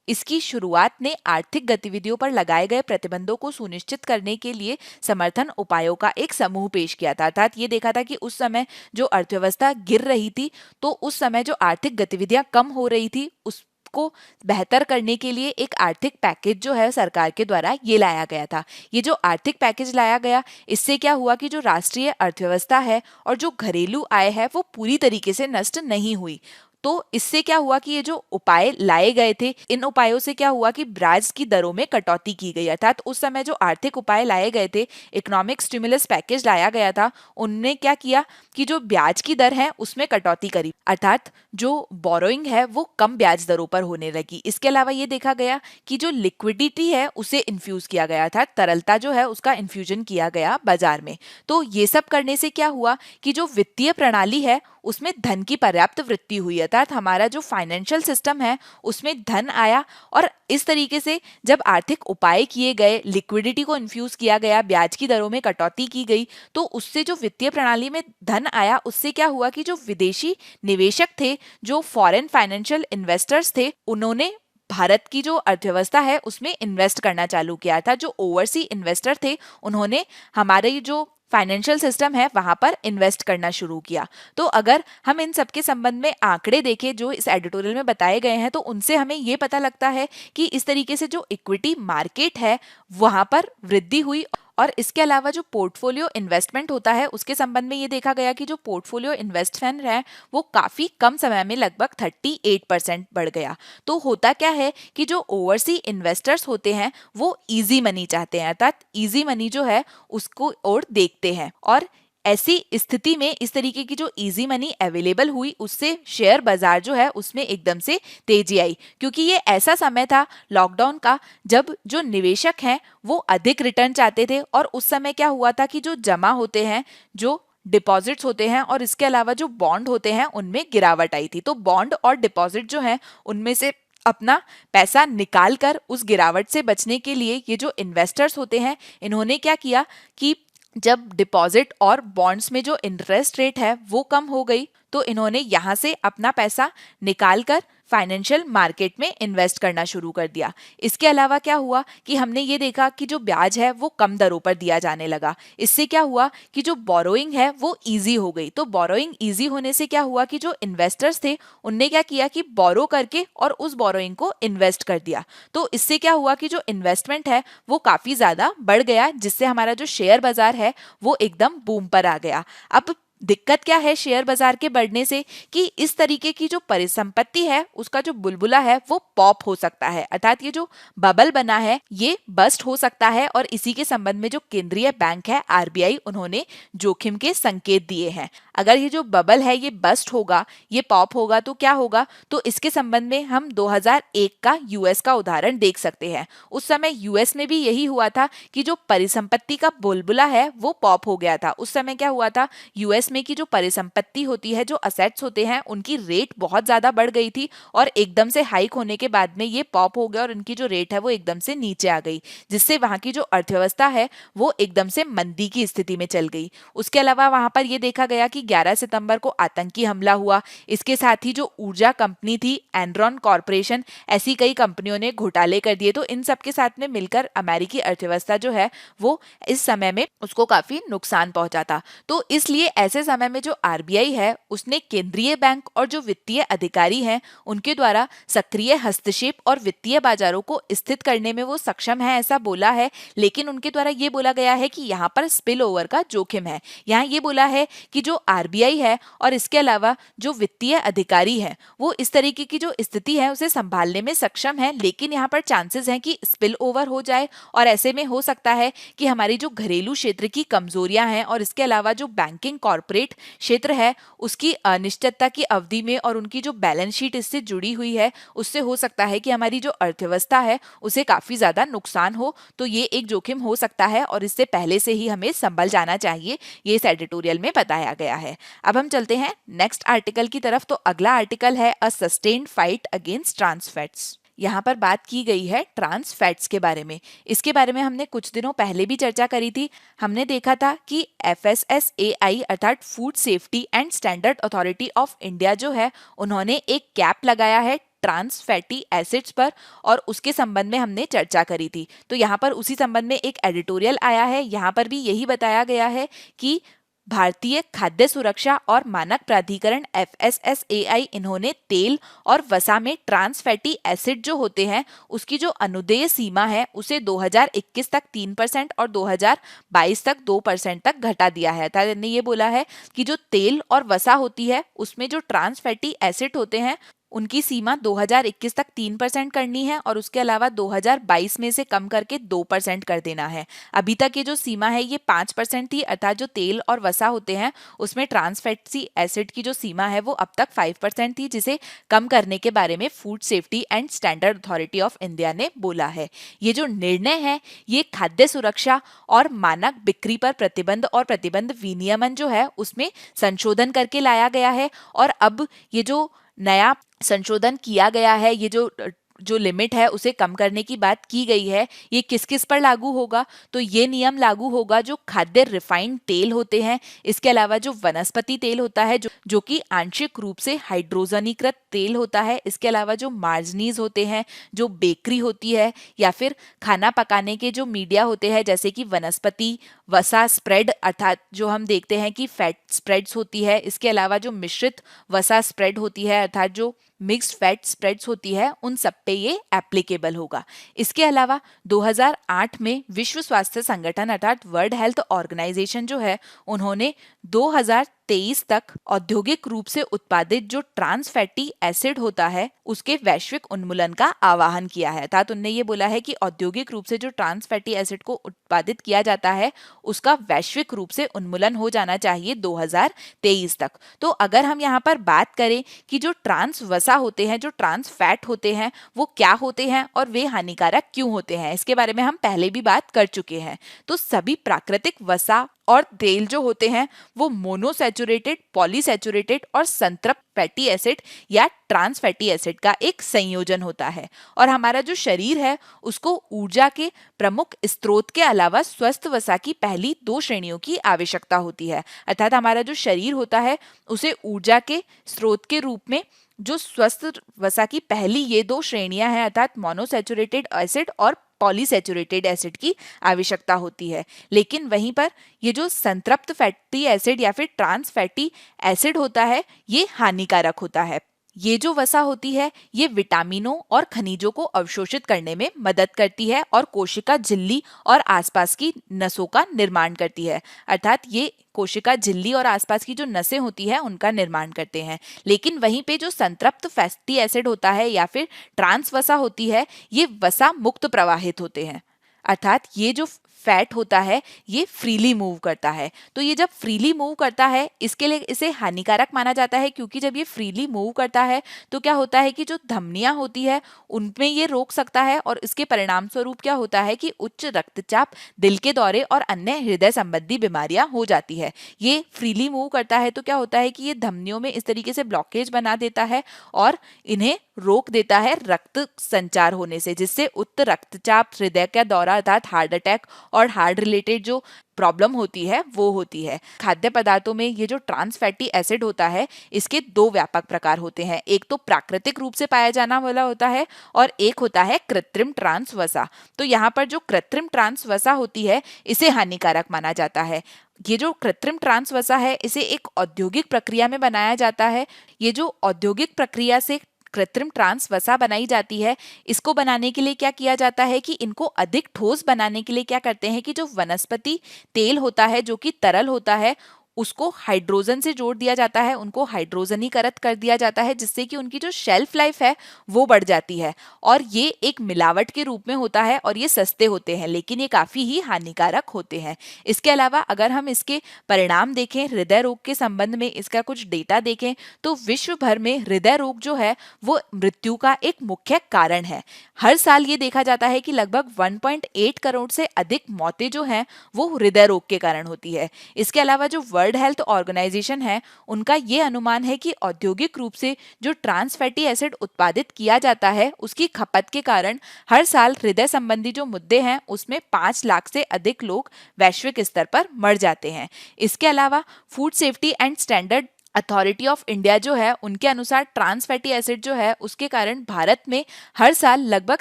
इसकी शुरुआत ने आर्थिक गतिविधियों पर लगाए गए प्रतिबंधों को सुनिश्चित करने के लिए समर्थन उपायों का एक समूह पेश किया था। अर्थात ये देखा था कि उस समय जो अर्थव्यवस्था गिर रही थी तो उस समय जो आर्थिक गतिविधियां कम हो रही थी उसको बेहतर करने के लिए एक आर्थिक पैकेज जो है सरकार के द्वारा ये लाया गया था। ये जो आर्थिक पैकेज लाया गया इससे क्या हुआ कि जो राष्ट्रीय अर्थव्यवस्था है और जो घरेलू आय है वो पूरी तरीके से नष्ट नहीं हुई। तो इससे क्या हुआ कि ये जो उपाय लाए गए थे इन उपायों से क्या हुआ कि ब्याज की दरों में कटौती की गई। अर्थात उस समय जो आर्थिक उपाय लाए गए थे, इकोनॉमिक स्टिमुलस पैकेज लाया गया था, उनने क्या किया कि जो ब्याज की दर है उसमें कटौती करी, अर्थात जो बोरोइंग है वो कम ब्याज दरों पर होने लगी। इसके अलावा ये देखा गया कि जो लिक्विडिटी है उसे इन्फ्यूज किया गया था, तरलता जो है उसका इन्फ्यूजन किया गया बाजार में। तो ये सब करने से क्या हुआ कि जो वित्तीय प्रणाली है उसमें धन की पर्याप्त वृद्धि हुई, अर्थात हमारा जो फाइनेंशियल सिस्टम है उसमें धन आया। और इस तरीके से जब आर्थिक उपाय किए गए, लिक्विडिटी को इन्फ्यूज किया गया, ब्याज की दरों में कटौती की गई, तो उससे जो वित्तीय प्रणाली में धन आया उससे क्या हुआ कि जो विदेशी निवेशक थे, जो फॉरेन फाइनेंशियल इन्वेस्टर्स थे, उन्होंने भारत की जो अर्थव्यवस्था है उसमें इन्वेस्ट करना चालू किया था। जो ओवरसी इन्वेस्टर थे उन्होंने हमारे जो फाइनेंशियल सिस्टम है वहां पर इन्वेस्ट करना शुरू किया। तो अगर हम इन सब के संबंध में आंकड़े देखें जो इस एडिटोरियल में बताए गए हैं तो उनसे हमें ये पता लगता है कि इस तरीके से जो इक्विटी मार्केट है वहां पर वृद्धि हुई। और इसके अलावा जो पोर्टफोलियो इन्वेस्टमेंट होता है उसके संबंध में ये देखा गया कि जो पोर्टफोलियो इन्वेस्टमेंट है वो काफी कम समय में लगभग 38% बढ़ गया। तो होता क्या है कि जो ओवरसी इन्वेस्टर्स होते हैं वो इजी मनी चाहते हैं, अर्थात इजी मनी जो है उसको और देखते हैं। और ऐसी स्थिति में इस तरीके की जो इजी मनी अवेलेबल हुई, उससे शेयर बाजार जो है उसमें एकदम से तेजी आई, क्योंकि ये ऐसा समय था लॉकडाउन का जब जो निवेशक हैं वो अधिक रिटर्न चाहते थे। और उस समय क्या हुआ था कि जो जमा होते हैं, जो डिपॉजिट्स होते हैं और इसके अलावा जो बॉन्ड होते हैं, उनमें गिरावट आई थी। तो बॉन्ड और डिपॉजिट जो है उनमें से अपना पैसा निकाल कर उस गिरावट से बचने के लिए ये जो इन्वेस्टर्स होते हैं, इन्होंने क्या किया कि जब डिपॉजिट और बॉन्ड्स में जो इंटरेस्ट रेट है वो कम हो गई, तो इन्होंने यहाँ से अपना पैसा निकाल कर फाइनेंशियल मार्केट में इन्वेस्ट करना शुरू कर दिया। इसके अलावा क्या हुआ कि हमने ये देखा कि जो ब्याज है वो कम दरों पर दिया जाने लगा। इससे क्या हुआ कि जो बोरोइंग है वो इजी हो गई। तो बोरोइंग इजी होने से क्या हुआ कि जो इन्वेस्टर्स थे उनने क्या किया कि बोरो करके और उस बोरोइंग को इन्वेस्ट कर दिया। तो इससे क्या हुआ कि जो इन्वेस्टमेंट है वो काफी ज्यादा बढ़ गया, जिससे हमारा जो शेयर बाजार है वो एकदम बूम पर आ गया। अब दिक्कत क्या है शेयर बाजार के बढ़ने से कि इस तरीके की जो परिसंपत्ति है उसका जो बुलबुला है वो पॉप हो सकता है, अर्थात ये जो बबल बना है ये बस्ट हो सकता है। और इसी के संबंध में जो केंद्रीय बैंक है आरबीआई, उन्होंने जोखिम के संकेत दिए हैं। अगर ये जो बबल है ये बस्ट होगा, ये पॉप होगा, तो क्या होगा, तो इसके संबंध में हम 2001 का यूएस का उदाहरण देख सकते हैं। उस समय यूएस में भी यही हुआ था कि जो परिसंपत्ति का बुलबुला है वो पॉप हो गया था। उस समय क्या हुआ था, यूएस में की जो परिसंपत्ति होती है, जो असेट्स होते हैं, उनकी रेट बहुत ज्यादा बढ़ गई थी और एकदम से हाइक होने के बाद में ये पॉप हो गया और उनकी जो रेट है वो एकदम से नीचे आ गई, जिससे वहां की जो अर्थव्यवस्था है वो एकदम से मंदी की स्थिति में चल गई। उसके अलावा वहां पर यह देखा गया कि 11 सितंबर को आतंकी हमला हुआ। इसके साथ ही जो ऊर्जा कंपनी थी एनरॉन कॉर्पोरेशन, ऐसी कई कंपनियों ने घोटाले कर दिए। तो इन सब के साथ में मिलकर अमेरिकी अर्थव्यवस्था जो है वो इस समय में उसको काफी नुकसान पहुंचा था। तो इसलिए ऐसे समय में जो आरबीआई है उसने केंद्रीय बैंक और जो वित्तीय अधिकारी हैं उनके द्वारा सक्रिय हस्तक्षेप और वित्तीय बाजारों को स्थित करने में वो सक्षम है, ऐसा बोला है। लेकिन उनके द्वारा ये बोला गया है कि यहाँ पर स्पिल ओवर का जोखिम है। यहाँ ये बोला है कि जो आरबीआई है और इसके अलावा जो वित्तीय अधिकारी है वो इस तरीके की जो स्थिति है उसे संभालने में सक्षम है, लेकिन यहाँ पर चांसेस हैं कि स्पिल ओवर हो जाए। और ऐसे में हो सकता है कि हमारी जो घरेलू क्षेत्र की कमजोरियां हैं और इसके अलावा जो बैंकिंग कॉर्पोरेट क्षेत्र है उसकी अनिश्चितता की अवधि में और उनकी जो बैलेंस शीट इससे जुड़ी हुई है उससे हो सकता है कि हमारी जो अर्थव्यवस्था है उसे काफी ज्यादा नुकसान हो। तो ये एक जोखिम हो सकता है और इससे पहले से ही हमें संभल जाना चाहिए, ये इस एडिटोरियल में बताया गया है। अब हम चलते हैं नेक्स्ट आर्टिकल की तरफ। तो अगला आर्टिकल है a sustained fight against trans fats. यहाँ पर बात की गई है ट्रांस फैट्स के बारे में। इसके बारे में हमने कुछ दिनों पहले भी चर्चा करी थी। हमने देखा था कि एफएसएसएआई अर्थात food safety and standard authority of India जो है उन्होंने एक कैप लगाया है ट्रांस फैटी एसिड्स पर और उसके संबंध में हमने चर्चा करी थी। तो यहाँ पर उसी संबंध में एक एडिटोरियल आया है। यहाँ पर भी यही बताया गया है कि भारतीय खाद्य सुरक्षा और मानक प्राधिकरण एफएसएसएआई इन्होंने तेल और वसा में ट्रांस फैटी एसिड जो होते हैं उसकी जो अनुदेय सीमा है उसे 2021 तक 3% और 2022 तक 2% तक घटा दिया है। अर्थात इन्होंने ये बोला है कि जो तेल और वसा होती है उसमें जो ट्रांस फैटी एसिड होते हैं उनकी सीमा 2021 तक 3% करनी है और उसके अलावा 2022 में से कम करके 2% कर देना है। अभी तक ये जो सीमा है ये 5% थी, अर्थात जो तेल और वसा होते हैं उसमें ट्रांस फैटी एसिड की जो सीमा है वो अब तक 5% थी, जिसे कम करने के बारे में food safety and standard authority of India ने बोला है। ये जो निर्णय है ये खाद्य सुरक्षा और मानक बिक्री पर प्रतिबंध और प्रतिबंध विनियमन जो है उसमें संशोधन करके लाया गया है। और अब ये जो नया संशोधन किया गया है, ये जो लिमिट है उसे कम करने की बात की गई है, ये किस किस पर लागू होगा, तो ये नियम लागू होगा जो खाद्य रिफाइंड तेल होते हैं, इसके अलावा जो वनस्पति तेल होता है जो कि आंशिक रूप से हाइड्रोजनीकृत तेल होता है, इसके अलावा जो मार्जनीज होते हैं, जो बेकरी होती है या फिर खाना पकाने के जो मीडिया होते हैं जैसे कि वनस्पति वसा स्प्रेड अर्थात जो हम देखते हैं कि फैट स्प्रेड्स होती है, इसके अलावा जो मिश्रित वसा स्प्रेड होती है अर्थात जो मिक्स्ड फैट स्प्रेड्स होती है, उन सब पे ये एप्लीकेबल होगा। इसके अलावा 2008 में विश्व स्वास्थ्य संगठन अर्थात वर्ल्ड हेल्थ ऑर्गेनाइजेशन जो है उन्होंने 2000 2023 तक औद्योगिक रूप से उत्पादित जो ट्रांस फैटी एसिड होता है उसके वैश्विक उन्मूलन का आह्वान किया है। अर्थात उनने ये बोला है कि औद्योगिक रूप से जो ट्रांस फैटी एसिड को उत्पादित किया जाता है उसका वैश्विक रूप से उन्मूलन हो जाना चाहिए 2023 तक। तो अगर हम यहाँ पर बात करें कि जो ट्रांस वसा होते हैं, जो ट्रांस फैट होते हैं, वो क्या होते हैं और वे हानिकारक क्यों होते हैं, इसके बारे में हम पहले भी बात कर चुके हैं। तो सभी प्राकृतिक वसा और तेल जो होते हैं वो मोनोसैचुरेटेड, पॉलीसैचुरेटेड और संतृप्त फैटी एसिड या ट्रांस फैटी एसिड का एक संयोजन होता है। और हमारा जो शरीर है उसको ऊर्जा के प्रमुख स्रोत के अलावा स्वस्थ वसा की पहली 2 श्रेणियों की आवश्यकता होती है। अर्थात हमारा जो शरीर होता है उसे ऊर्जा के स्रोत के रूप में जो स्वस्थ वसा की पहली ये 2 श्रेणियां हैं अर्थात मोनोसैचुरेटेड एसिड और पॉलीसैचुरेटेड एसिड की आवश्यकता होती है। लेकिन वहीं पर ये जो संतृप्त फैटी एसिड या फिर ट्रांस फैटी एसिड होता है ये हानिकारक होता है। ये जो वसा होती है ये विटामिनों और खनिजों को अवशोषित करने में मदद करती है और कोशिका झिल्ली और आसपास की नसों का निर्माण करती है। अर्थात ये कोशिका झिल्ली और आसपास की जो नसें होती है उनका निर्माण करते हैं। लेकिन वहीं पे जो संतृप्त फैटी एसिड होता है या फिर ट्रांस वसा होती है ये वसा मुक्त प्रवाहित होते हैं। अर्थात ये जो फैट होता है ये फ्रीली मूव करता है। तो ये जब फ्रीली मूव करता है इसके लिए इसे हानिकारक माना जाता है, क्योंकि जब ये फ्रीली मूव करता है तो क्या होता है कि जो धमनियां होती है उनमें ये रोक सकता है और इसके परिणाम स्वरूप क्या होता है कि उच्च रक्तचाप, दिल के दौरे और अन्य हृदय संबंधी बीमारियां हो जाती है। ये फ्रीली मूव करता है तो क्या होता है कि ये धमनियों में इस तरीके से ब्लॉकेज बना देता है और इन्हें रोक देता है रक्त संचार होने से, जिससे उच्च रक्तचाप, हृदय का दौरा अर्थात हार्ट अटैक और हार्ट रिलेटेड जो प्रॉब्लम होती है वो होती है। खाद्य पदार्थों में ये जो ट्रांस फैटी एसिड होता है इसके 2 व्यापक प्रकार होते हैं। एक तो प्राकृतिक रूप से पाया जाना वाला होता है और एक होता है कृत्रिम ट्रांस वसा। तो यहाँ पर जो कृत्रिम ट्रांस वसा होती है इसे हानिकारक माना जाता है। ये जो कृत्रिम ट्रांस वसा है इसे एक औद्योगिक प्रक्रिया में बनाया जाता है। ये जो औद्योगिक प्रक्रिया से कृत्रिम ट्रांस वसा बनाई जाती है इसको बनाने के लिए क्या किया जाता है कि इनको अधिक ठोस बनाने के लिए क्या करते हैं कि जो वनस्पति तेल होता है जो कि तरल होता है उसको हाइड्रोजन से जोड़ दिया जाता है, उनको हाइड्रोजनीकृत कर दिया जाता है, जिससे कि उनकी जो शेल्फ लाइफ है वो बढ़ जाती है। और ये एक मिलावट के रूप में होता है और ये सस्ते होते हैं लेकिन ये काफ़ी ही हानिकारक होते हैं। इसके अलावा अगर हम इसके परिणाम देखें, हृदय रोग के संबंध में इसका कुछ डेटा देखें तो विश्व भर में हृदय रोग जो है वो मृत्यु का एक मुख्य कारण है। हर साल ये देखा जाता है कि लगभग 1.8 करोड़ से अधिक मौतें जो हैं वो हृदय रोग के कारण होती है। इसके अलावा जो वर्ल्ड हेल्थ ऑर्गेनाइजेशन है उनका ये अनुमान है कि औद्योगिक रूप से जो ट्रांस फैटी एसिड उत्पादित किया जाता है उसकी खपत के कारण हर साल हृदय संबंधी जो मुद्दे हैं उसमें 5 लाख से अधिक लोग वैश्विक स्तर पर मर जाते हैं। इसके अलावा food safety and standard authority of India जो है उनके अनुसार ट्रांस फैटी एसिड जो है उसके कारण भारत में हर साल लगभग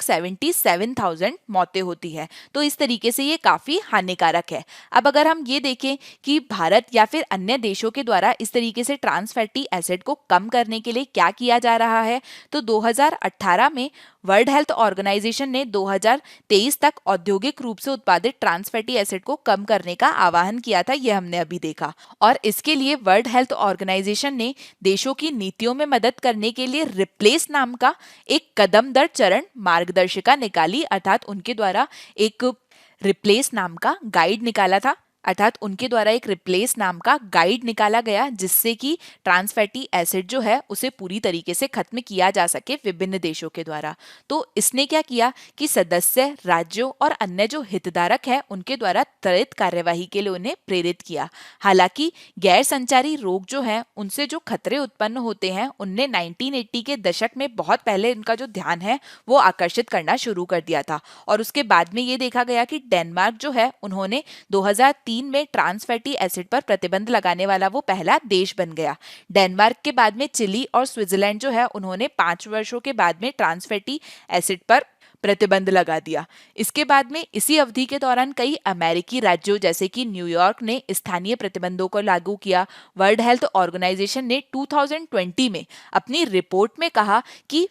77,000 मौतें होती है। तो इस तरीके से ये काफ़ी हानिकारक है। अब अगर हम ये देखें कि भारत या फिर अन्य देशों के द्वारा इस तरीके से ट्रांस फैटी एसिड को कम करने के लिए क्या किया जा रहा है तो 2018 में वर्ल्ड हेल्थ ऑर्गेनाइजेशन ने 2023 तक औद्योगिक रूप से उत्पादित ट्रांस फैटी एसिड को कम करने का आह्वान किया था, यह हमने अभी देखा। और इसके लिए वर्ल्ड हेल्थ ऑर्गेनाइजेशन ने देशों की नीतियों में मदद करने के लिए रिप्लेस नाम का एक कदम दर चरण मार्गदर्शिका निकाली। अर्थात उनके द्वारा एक रिप्लेस नाम का गाइड निकाला था, अर्थात उनके द्वारा एक रिप्लेस नाम का गाइड निकाला गया जिससे कि ट्रांस फैटी एसिड जो है उसे पूरी तरीके से खत्म किया जा सके विभिन्न देशों के द्वारा। तो इसने क्या किया कि सदस्य राज्यों और अन्य जो हितधारक हैं उनके द्वारा त्वरित कार्यवाही के लिए उन्हें प्रेरित किया। हालांकि गैर संचारी रोग जो हैं उनसे जो खतरे उत्पन्न होते हैं उनने 1980 के दशक में बहुत पहले उनका जो ध्यान है वो आकर्षित करना शुरू कर दिया था। और उसके बाद में ये देखा गया कि डेनमार्क जो है उन्होंने 2003 में ट्रांस फैटी एसिड पर प्रतिबंध लगाने वाला वो पहला देश बन गया। डेनमार्क के बाद में चिली और स्विट्जरलैंड जो है उन्होंने 5 वर्षों के बाद में ट्रांस फैटी एसिड पर प्रतिबंध लगा दिया। इसके बाद में इसी अवधि के दौरान कई अमेरिकी राज्यों जैसे कि न्यूयॉर्क ने स्थानीय प्रतिबंधों को लागू किया। वर्ल्ड हेल्थ ऑर्गेनाइजेशन ने 2020 में अपनी रिपोर्ट में कहा कि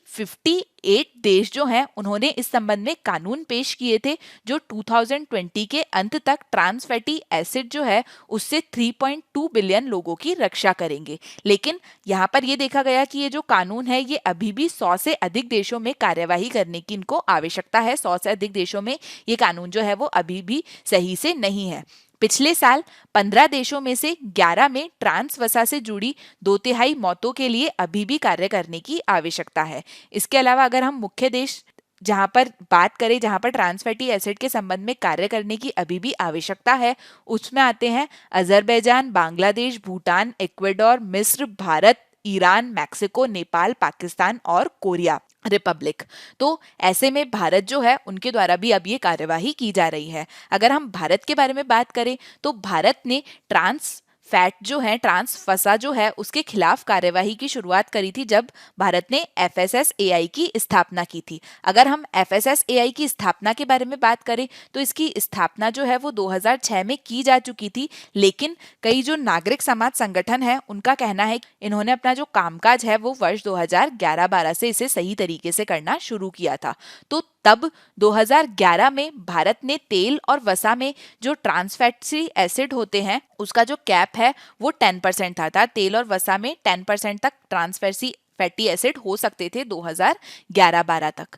8 देश जो हैं उन्होंने इस संबंध में कानून पेश किए थे जो 2020 के अंत तक ट्रांस फैटी एसिड जो है उससे 3.2 बिलियन लोगों की रक्षा करेंगे। लेकिन यहाँ पर ये देखा गया कि ये जो कानून है ये अभी भी 100 से अधिक देशों में कार्यवाही करने की इनको आवश्यकता है। 100 से अधिक देशों में ये कानून जो है वो अभी भी सही से नहीं है। पिछले साल 15 देशों में से 11 में ट्रांस वसा से जुड़ी 2/3 मौतों के लिए अभी भी कार्य करने की आवश्यकता है। इसके अलावा अगर हम मुख्य देश जहां पर बात करें, जहां पर ट्रांस फैटी एसिड के संबंध में कार्य करने की अभी भी आवश्यकता है, उसमें आते हैं अजरबैजान, बांग्लादेश, भूटान, इक्वेडोर, मिस्र, भारत, ईरान, मैक्सिको, नेपाल, पाकिस्तान और कोरिया रिपब्लिक। तो ऐसे में भारत जो है उनके द्वारा भी अब ये कार्यवाही की जा रही है। अगर हम भारत के बारे में बात करें तो भारत ने ट्रांस फैट जो है, ट्रांस वसा जो है, उसके खिलाफ कार्यवाही की शुरुआत करी थी जब भारत ने एफएसएसएआई की स्थापना की थी। अगर हम एफएसएसएआई की स्थापना के बारे में बात करें तो इसकी स्थापना जो है वो 2006 में की जा चुकी थी, लेकिन कई जो नागरिक समाज संगठन है उनका कहना है कि इन्होंने अपना जो कामकाज है वो वर्ष 2011-12 से इसे सही तरीके से करना शुरू किया था। तो तब 2011 में भारत ने तेल और वसा में जो ट्रांस फैटी एसिड होते हैं उसका जो कैप है वो 10% था। तेल और वसा में 10% तक ट्रांस फैटी एसिड हो सकते थे 2011-12 तक।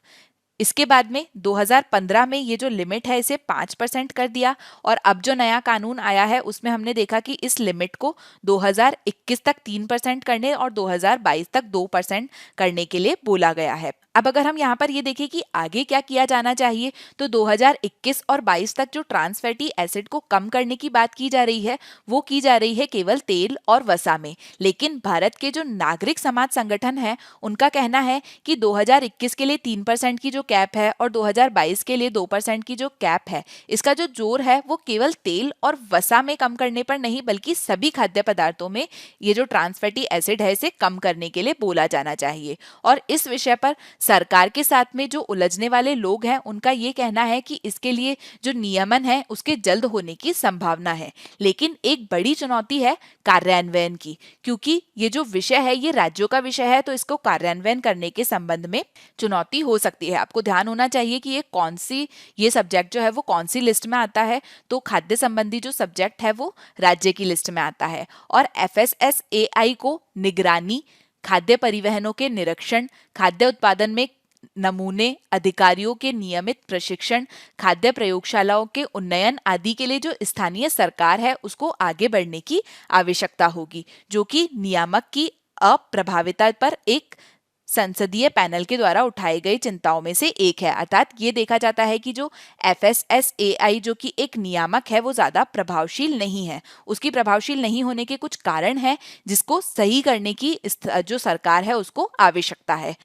इसके बाद में 2015 में ये जो लिमिट है इसे 5% कर दिया, और अब जो नया कानून आया है उसमें हमने देखा कि इस लिमिट को 2021 तक 3% करने और 2022 तक 2% करने के लिए बोला गया है। अब अगर हम यहाँ पर ये देखें कि आगे क्या किया जाना चाहिए, तो 2021 और 22 तक जो ट्रांस फैटी एसिड को कम करने की बात की जा रही है वो की जा रही है केवल तेल और वसा में। लेकिन भारत के जो नागरिक समाज संगठन है उनका कहना है कि 2021 के लिए 3% की जो कैप है और 2022 के लिए 2% की जो कैप है, इसका जो जोर है वो केवल तेल और वसा में कम करने पर नहीं बल्कि सभी खाद्य पदार्थों में ये जो ट्रांस फैटी एसिड है इसे कम करने के लिए बोला जाना चाहिए। और इस विषय पर सरकार के साथ में जो उलझने वाले लोग हैं उनका ये कहना है कि इसके लिए जो नियमन है उसके जल्द होने की संभावना है। लेकिन एक बड़ी चुनौती है कार्यान्वयन की, क्योंकि ये जो विषय है ये राज्यों का विषय है, तो इसको कार्यान्वयन करने के संबंध में चुनौती हो सकती है। आपको ध्यान होना चाहिए कि ये सब्जेक्ट जो है वो कौन सी लिस्ट में आता है। तो खाद्य संबंधी जो सब्जेक्ट है वो राज्य की लिस्ट में आता है, और एफएसएसएआई को निगरानी, खाद्य परिवहनों के निरीक्षण, खाद्य उत्पादन में नमूने, अधिकारियों के नियमित प्रशिक्षण, खाद्य प्रयोगशालाओं के उन्नयन आदि के लिए जो स्थानीय सरकार है उसको आगे बढ़ने की आवश्यकता होगी, जो कि नियामक की अप्रभाविता पर एक संसदीय पैनल के द्वारा उठाई गई चिंताओं में से एक है। अर्थात ये देखा जाता है कि जो एफएसएसएआई जो कि एक नियामक है वो ज्यादा प्रभावशील नहीं है। उसकी प्रभावशील नहीं होने के कुछ कारण हैं जिसको सही करने की जो सरकार है उसको आवश्यकता है।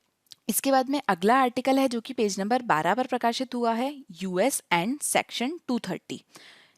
इसके बाद में अगला आर्टिकल है जो कि पेज नंबर 12 पर प्रकाशित हुआ है, यूएस एंड सेक्शन 230।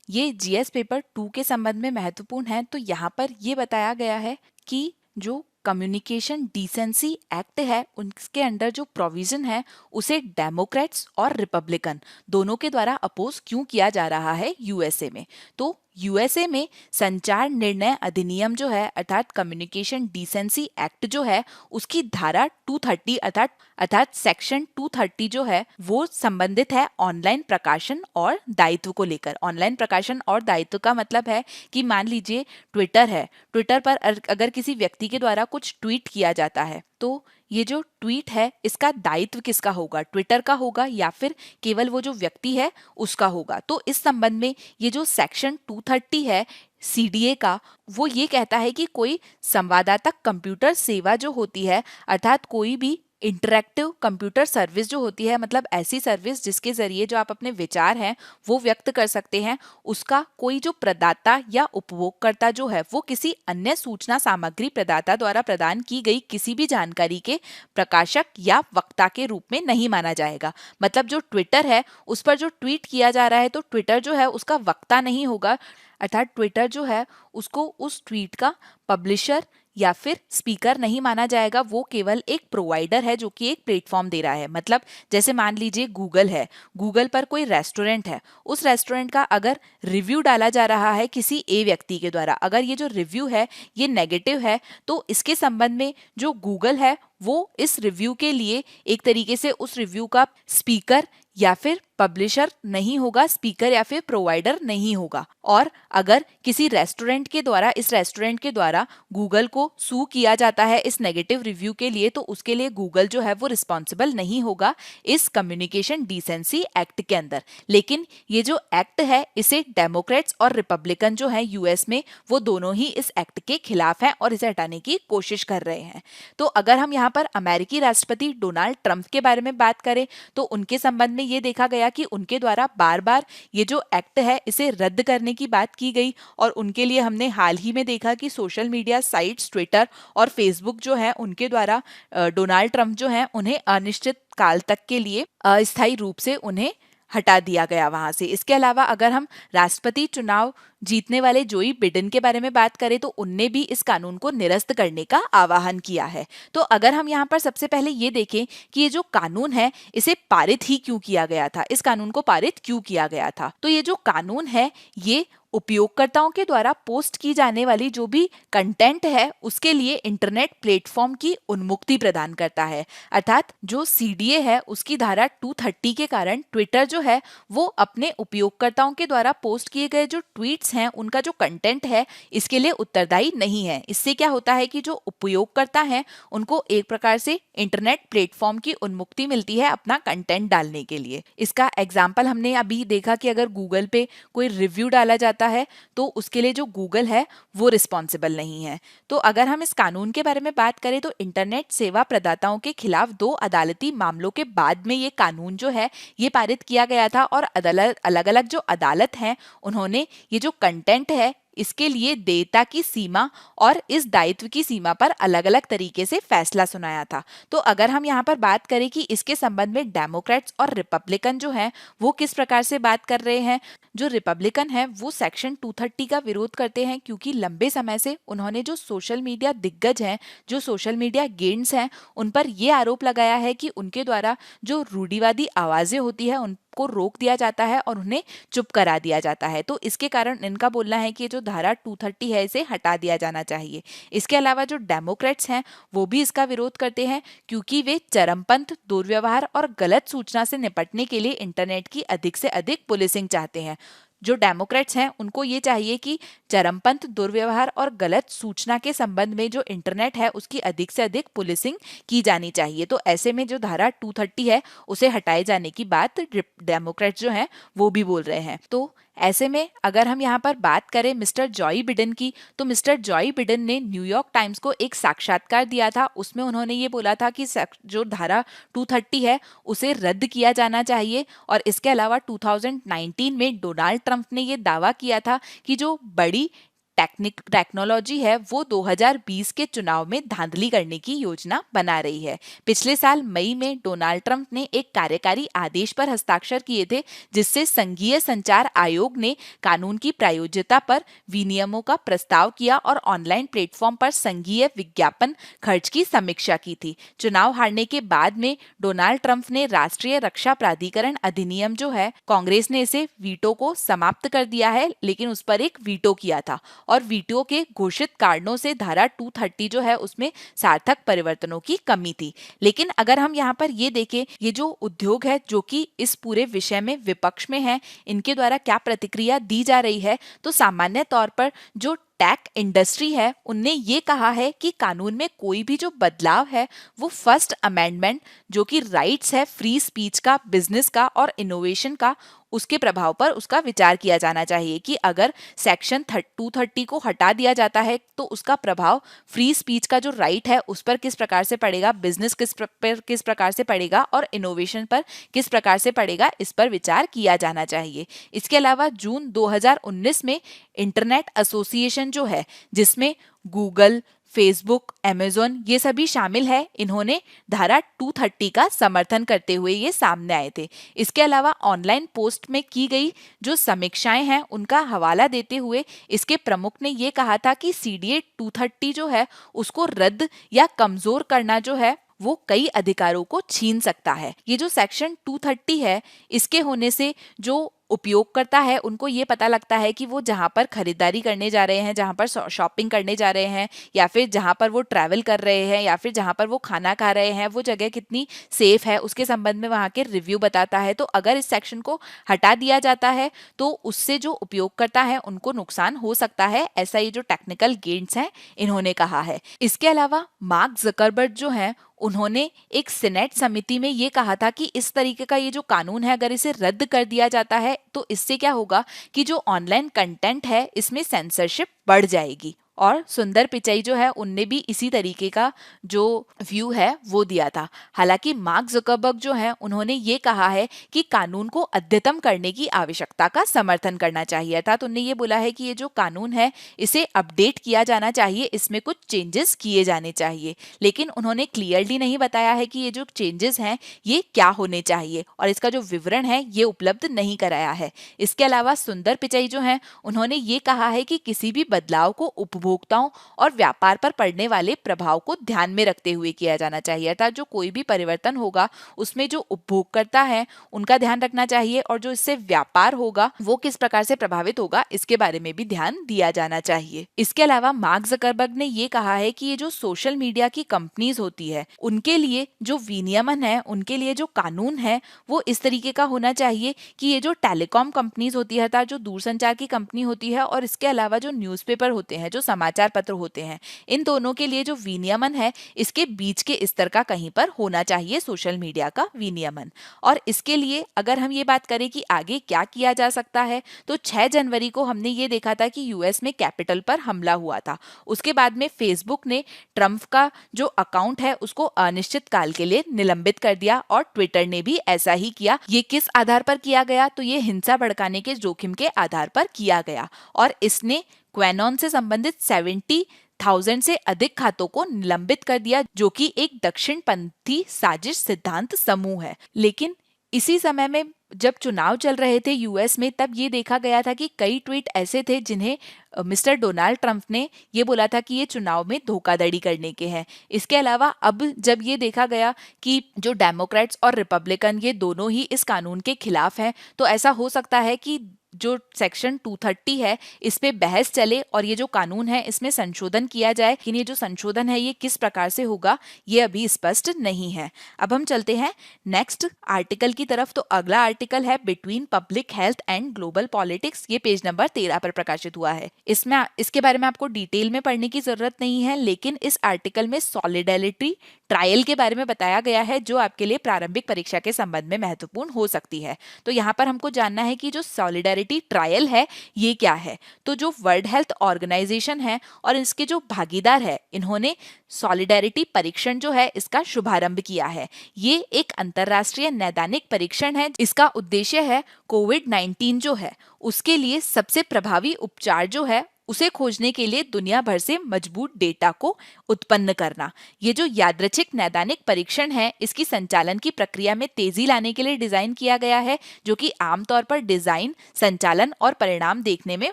ये जीएस पेपर 2 के संबंध में महत्वपूर्ण है। तो यहाँ पर ये बताया गया है कि जो कम्युनिकेशन डिसेंसी एक्ट है उसके अंडर जो प्रोविजन है उसे डेमोक्रेट्स और रिपब्लिकन दोनों के द्वारा अपोज क्यों किया जा रहा है यूएसए में। तो यूएसए में संचार निर्णय अधिनियम जो है अर्थात कम्युनिकेशन डिसेंसी एक्ट जो है उसकी धारा 230 अर्थात सेक्शन 230 जो है वो संबंधित है ऑनलाइन प्रकाशन और दायित्व को लेकर। ऑनलाइन प्रकाशन और दायित्व का मतलब है कि मान लीजिए ट्विटर है, ट्विटर पर अगर किसी व्यक्ति के द्वारा कुछ ट्वीट किया जाता है तो ये जो ट्वीट है इसका दायित्व किसका होगा, ट्विटर का होगा या फिर केवल वो जो व्यक्ति है उसका होगा। तो इस संबंध में ये जो सेक्शन 230 है सीडीए का वो ये कहता है कि कोई संवाददाता कंप्यूटर सेवा जो होती है अर्थात कोई भी इंटरैक्टिव कंप्यूटर सर्विस जो होती है, मतलब ऐसी सर्विस जिसके जरिए जो आप अपने विचार हैं वो व्यक्त कर सकते हैं, उसका कोई जो प्रदाता या उपभोगकर्ता जो है वो किसी अन्य सूचना सामग्री प्रदाता द्वारा प्रदान की गई किसी भी जानकारी के प्रकाशक या वक्ता के रूप में नहीं माना जाएगा। मतलब जो ट्विटर है उस पर जो ट्वीट किया जा रहा है तो ट्विटर जो है उसका वक्ता नहीं होगा, अर्थात ट्विटर जो है उसको उस ट्वीट का पब्लिशर या फिर स्पीकर नहीं माना जाएगा, वो केवल एक प्रोवाइडर है जो कि एक प्लेटफॉर्म दे रहा है। मतलब जैसे मान लीजिए गूगल है, गूगल पर कोई रेस्टोरेंट है, उस रेस्टोरेंट का अगर रिव्यू डाला जा रहा है किसी ए व्यक्ति के द्वारा, अगर ये जो रिव्यू है ये नेगेटिव है, तो इसके संबंध में जो गूगल है वो इस रिव्यू के लिए एक तरीके से उस रिव्यू का स्पीकर या फिर पब्लिशर नहीं होगा, स्पीकर या फिर प्रोवाइडर नहीं होगा। और अगर किसी रेस्टोरेंट के द्वारा, इस रेस्टोरेंट के द्वारा गूगल को सू किया जाता है इस नेगेटिव रिव्यू के लिए, तो उसके लिए गूगल जो है वो रिस्पॉन्सिबल नहीं होगा इस कम्युनिकेशन डिसेंसी एक्ट के अंदर। लेकिन ये जो एक्ट है इसे डेमोक्रेट्स और रिपब्लिकन जो है यूएस में, वो दोनों ही इस एक्ट के खिलाफ हैं और इसे हटाने की कोशिश कर रहे हैं। तो अगर हम यहाँ पर अमेरिकी राष्ट्रपति डोनाल्ड ट्रंप के बारे में बात करें तो उनके संबंध में ये देखा गया कि उनके द्वारा बार बार ये जो एक्ट है इसे रद्द करने की बात की गई, और उनके लिए हमने हाल ही में देखा कि सोशल मीडिया साइट्स ट्विटर और फेसबुक जो है उनके द्वारा डोनाल्ड ट्रंप जो है उन्हें अनिश्चित काल तक के लिए अस्थायी रूप से उन्हें हटा दिया गया वहां से। इसके अलावा अगर हम राष्ट्रपति चुनाव जीतने वाले जोई बिडेन के बारे में बात करें तो उनने भी इस कानून को निरस्त करने का आह्वान किया है। तो अगर हम यहाँ पर सबसे पहले ये देखें कि ये जो कानून है इसे पारित ही क्यों किया गया था, इस कानून को पारित क्यों किया गया था, तो ये जो कानून है ये उपयोगकर्ताओं के द्वारा पोस्ट की जाने वाली जो भी कंटेंट है उसके लिए इंटरनेट प्लेटफॉर्म की उन्मुक्ति प्रदान करता है। अर्थात जो सीडीए है उसकी धारा 230 के कारण ट्विटर जो है वो अपने उपयोगकर्ताओं के द्वारा पोस्ट किए गए जो ट्वीट्स हैं उनका जो कंटेंट है इसके लिए उत्तरदायी नहीं है। इससे क्या होता है कि जो उपयोगकर्ता हैं उनको एक प्रकार से इंटरनेट प्लेटफॉर्म की उन्मुक्ति मिलती है अपना कंटेंट डालने के लिए। इसका एग्जाम्पल हमने अभी देखा कि अगर गूगल पे कोई रिव्यू डाला जाता है तो उसके लिए जो गूगल है वो रिस्पॉन्सिबल नहीं है। तो अगर हम इस कानून के बारे में बात करें तो इंटरनेट सेवा प्रदाताओं के खिलाफ 2 अदालती मामलों के बाद में ये कानून जो है ये पारित किया गया था, और अलग अलग जो अदालत हैं उन्होंने ये जो कंटेंट है इसके लिए देयता की सीमा और इस दायित्व की सीमा पर अलग अलग तरीके से फैसला सुनाया था। तो अगर हम यहाँ पर बात करें कि इसके संबंध में डेमोक्रेट्स और रिपब्लिकन जो हैं वो किस प्रकार से बात कर रहे हैं, जो रिपब्लिकन है वो सेक्शन 230 का विरोध करते हैं क्योंकि लंबे समय से उन्होंने जो सोशल मीडिया दिग्गज हैं, जो सोशल मीडिया गेंट्स हैं, उन पर यह आरोप लगाया है कि उनके द्वारा जो रूढ़िवादी आवाजें होती है उनको रोक दिया जाता है और उन्हें चुप करा दिया जाता है। तो इसके कारण इनका बोलना है कि जो धारा 230 है इसे हटा दिया जाना चाहिए। इसके अलावा जो डेमोक्रेट्स हैं वो भी इसका विरोध करते हैं क्योंकि वे चरमपंथ, दुर्व्यवहार और गलत सूचना से निपटने के लिए इंटरनेट की अधिक से अधिक पुलिसिंग चाहते हैं। जो डेमोक्रेट्स हैं उनको ये चाहिए कि चरमपंथ, दुर्व्यवहार और गलत सूचना के संबंध में जो इंटरनेट है उसकी अधिक से अधिक पुलिसिंग की जानी चाहिए। तो ऐसे में जो धारा 230 है उसे हटाए जाने की बात डेमोक्रेट्स जो हैं वो भी बोल रहे हैं। तो ऐसे में अगर हम यहाँ पर बात करें मिस्टर जॉय बिडेन की, तो मिस्टर जॉय बिडेन ने न्यूयॉर्क टाइम्स को एक साक्षात्कार दिया था। उसमें उन्होंने ये बोला था कि जो धारा 230 है उसे रद्द किया जाना चाहिए, और इसके अलावा 2019 में डोनाल्ड ट्रंप ने ये दावा किया था कि जो बड़ी टेक्नोलॉजी है वो 2020 के चुनाव में धांधली करने की योजना बना रही है। पिछले साल मई में डोनाल्ड ट्रंप ने एक कार्यकारी आदेश पर हस्ताक्षर किए थे जिससे संघीय संचार आयोग ने कानून की प्रायोज्यता पर विनियमों का प्रस्ताव किया और ऑनलाइन प्लेटफॉर्म पर संघीय विज्ञापन खर्च की समीक्षा की थी। चुनाव हारने के बाद में डोनाल्ड ट्रंप ने राष्ट्रीय रक्षा प्राधिकरण अधिनियम जो है, कांग्रेस ने इसे वीटो को समाप्त कर दिया है, लेकिन उस पर एक वीटो किया था और वीटो के घोषित कारणों से धारा 230 जो है उसमें सार्थक परिवर्तनों की कमी थी। लेकिन अगर हम यहाँ पर ये देखें, ये जो उद्योग है जो कि इस पूरे विषय में विपक्ष में है, इनके द्वारा क्या प्रतिक्रिया दी जा रही है, तो सामान्य तौर पर जो टेक इंडस्ट्री है उनने ये कहा है कि कानून में कोई भी जो बदलाव है वो फर्स्ट अमेंडमेंट जो कि राइट्स है फ्री स्पीच का, बिजनेस का और इनोवेशन का, उसके प्रभाव पर उसका विचार किया जाना चाहिए कि अगर सेक्शन 230 को हटा दिया जाता है तो उसका प्रभाव फ्री स्पीच का जो राइट है उस पर किस प्रकार से पड़ेगा, बिजनेस किस प्रकार से पड़ेगा और इनोवेशन पर किस प्रकार से पड़ेगा, इस पर विचार किया जाना चाहिए। इसके अलावा जून 2019 में इंटरनेट एसोसिएशन जो है जिसमें गूगल, फेसबुक, अमेज़न ये सभी शामिल है। इन्होंने धारा 230 का समर्थन करते हुए ये सामने आए थे। इसके अलावा ऑनलाइन पोस्ट में की गई जो समीक्षाएं हैं उनका हवाला देते हुए इसके प्रमुख ने ये कहा था कि सीडीए 230 जो है उसको रद्द या कमजोर करना जो है वो कई अधिकारों को छीन सकता है। ये जो सेक्शन 230 है इसके होने से जो उपयोगकर्ता है उनको ये पता लगता है कि वो जहाँ पर खरीदारी करने जा रहे हैं, जहाँ पर शॉपिंग करने जा रहे हैं, या फिर जहाँ पर वो ट्रैवल कर रहे हैं, या फिर जहाँ पर वो खाना खा रहे हैं, वो जगह कितनी सेफ है उसके संबंध में वहाँ के रिव्यू बताता है। तो अगर इस सेक्शन को हटा दिया जाता है तो उससे जो उपयोगकर्ता है उनको नुकसान हो सकता है, ऐसा ये जो टेक्निकल गेट्स हैं इन्होंने कहा है। इसके अलावा मार्क जकरबर्ग जो है उन्होंने एक सीनेट समिति में ये कहा था कि इस तरीके का ये जो कानून है अगर इसे रद्द कर दिया जाता है तो इससे क्या होगा कि जो ऑनलाइन कंटेंट है इसमें सेंसरशिप बढ़ जाएगी। और सुंदर पिचाई जो है उनने भी इसी तरीके का जो व्यू है वो दिया था। हालांकि मार्क जुकरबर्ग जो है उन्होंने ये कहा है कि कानून को अद्यतन करने की आवश्यकता का समर्थन करना चाहिए, अर्थात उन्होंने ये बोला है कि ये जो कानून है इसे अपडेट किया जाना चाहिए, इसमें कुछ चेंजेस किए जाने चाहिए। लेकिन उन्होंने क्लियरली नहीं बताया है कि ये जो चेंजेस हैं ये क्या होने चाहिए और इसका जो विवरण है ये उपलब्ध नहीं कराया है। इसके अलावा सुंदर पिचाई जो है उन्होंने ये कहा है कि किसी भी बदलाव को उपभोक्ताओं और व्यापार पर पड़ने वाले प्रभाव को ध्यान में रखते हुए किया जाना चाहिए, अर्थात जो कोई भी परिवर्तन होगा उसमें जो उपभोक्ता है उनका ध्यान रखना चाहिए और जो इससे व्यापार होगा वो किस प्रकार से प्रभावित होगा इसके बारे में भी ध्यान दिया जाना चाहिए। इसके अलावा मार्क जकरबर्ग ने ये कहा है कि ये जो सोशल मीडिया की कंपनीज होती है उनके लिए जो विनियमन है, उनके लिए जो कानून है वो इस तरीके का होना चाहिए कि ये जो टेलीकॉम कंपनीज होती है, अर्थात जो दूरसंचार की कंपनी होती है, और इसके अलावा जो न्यूज़पेपर होते हैं, जो समाचार पत्र होते हैं, इन दोनों के लिए जो विनियमन है इसके बीच के स्तर का कहीं पर होना चाहिए सोशल मीडिया का विनियमन। और इसके लिए अगर हम ये बात करें कि आगे क्या किया जा सकता है तो 6 जनवरी को हमने ये देखा था कि यूएस में कैपिटल पर हमला हुआ था। उसके बाद में फेसबुक ने ट्रंप का जो अकाउंट है उसको अनिश्चित काल के लिए निलंबित कर दिया और ट्विटर ने भी ऐसा ही किया। ये किस आधार पर किया गया तो ये हिंसा भड़काने के जोखिम के आधार पर किया गया और इसने क्वेनॉन से संबंधित 70,000 से अधिक खातों को निलंबित कर दिया, जो कि एक दक्षिणपंथी साजिश सिद्धांत समूह है। लेकिन इसी समय में जब चुनाव चल रहे थे यूएस में तब ये देखा गया था कि कई ट्वीट ऐसे थे जिन्हें मिस्टर डोनाल्ड ट्रंप ने ये बोला था कि ये चुनाव में धोखाधड़ी करने के हैं। इसके अलावा अब जब ये देखा गया कि जो डेमोक्रेट्स और रिपब्लिकन ये दोनों ही इस कानून के खिलाफ हैं तो ऐसा हो सकता है कि जो सेक्शन 230 है इस पे बहस चले और ये जो कानून है इसमें संशोधन किया जाए। लेकिन ये जो संशोधन है ये किस प्रकार से होगा ये अभी स्पष्ट नहीं है। अब हम चलते हैं नेक्स्ट आर्टिकल की तरफ। तो अगला आर्टिकल है between public health and global politics. ये पेज नंबर 13 पर प्रकाशित हुआ है। इसमें इसके बारे में आपको डिटेल में पढ़ने की जरूरत नहीं है, लेकिन इस आर्टिकल में सॉलिडेरिटी ट्रायल के बारे में बताया गया है जो आपके लिए प्रारंभिक परीक्षा के संबंध में महत्वपूर्ण हो सकती है। तो यहाँ पर हमको जानना है कि जो सॉलिडेरिटी ट्रायल है ये क्या है। तो जो वर्ल्ड हेल्थ ऑर्गेनाइजेशन है और इसके जो भागीदार है इन्होंने सॉलिडेरिटी परीक्षण जो है इसका शुभारंभ किया है। ये एक अंतरराष्ट्रीय नैदानिक परीक्षण है। इसका उद्देश्य है कोविड-19 जो है उसके लिए सबसे प्रभावी उपचार जो है उसे खोजने के लिए दुनिया भर से मजबूत डेटा को उत्पन्न करना। ये जो यादृच्छिक नैदानिक परीक्षण है इसकी संचालन की प्रक्रिया में तेजी लाने के लिए डिजाइन किया गया है, जो कि आमतौर पर डिजाइन, संचालन और परिणाम देखने में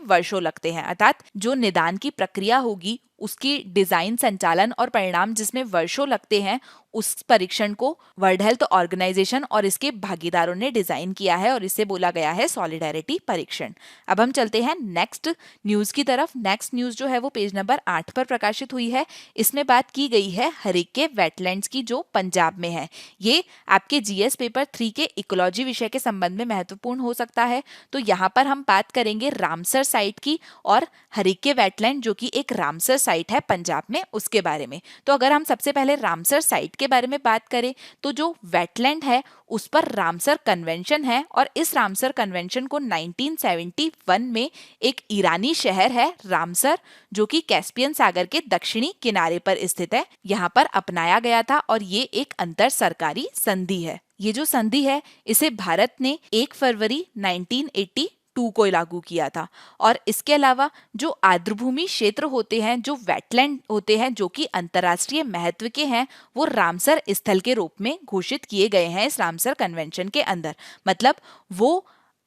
वर्षों लगते हैं। अर्थात जो निदान की प्रक्रिया होगी उसकी डिजाइन, संचालन और परिणाम जिसमें वर्षों लगते हैं उस परीक्षण को वर्ल्ड हेल्थ ऑर्गेनाइजेशन और इसके भागीदारों ने डिजाइन किया है और इसे बोला गया है सॉलिडेरिटी परीक्षण। अब हम चलते हैं नेक्स्ट न्यूज की तरफ। नेक्स्ट न्यूज जो है वो पेज नंबर 8 पर प्रकाशित हुई है। इसमें बात की गई है हरिक्के वेटलैंड्स की जो पंजाब में है। ये आपके जीएस पेपर 3 के इकोलॉजी विषय के संबंध में महत्वपूर्ण हो सकता है। तो यहाँ पर हम बात करेंगे रामसर साइट की और हरिक्के वेटलैंड जो कि एक रामसर साइट है पंजाब में उसके बारे में। तो अगर हम सबसे पहले रामसर साइट के बारे में बात करें तो जो वेटलैंड है उस पर रामसर कन्वेंशन है और इस रामसर कन्वेंशन को 1971 में एक ईरानी शहर है रामसर जो कि कैस्पियन सागर के दक्षिणी किनारे पर स्थित है, यहाँ पर अपनाया गया था और ये एक अंतर सरकारी संधि है। ये जो संधि है इसे भारत ने 1 फरवरी 1982 टू को लागू किया था। और इसके अलावा जो आर्द्रभूमि क्षेत्र होते हैं, जो वेटलैंड होते हैं, जो कि अंतर्राष्ट्रीय महत्व के हैं, वो रामसर स्थल के रूप में घोषित किए गए हैं इस रामसर कन्वेंशन के अंदर। मतलब वो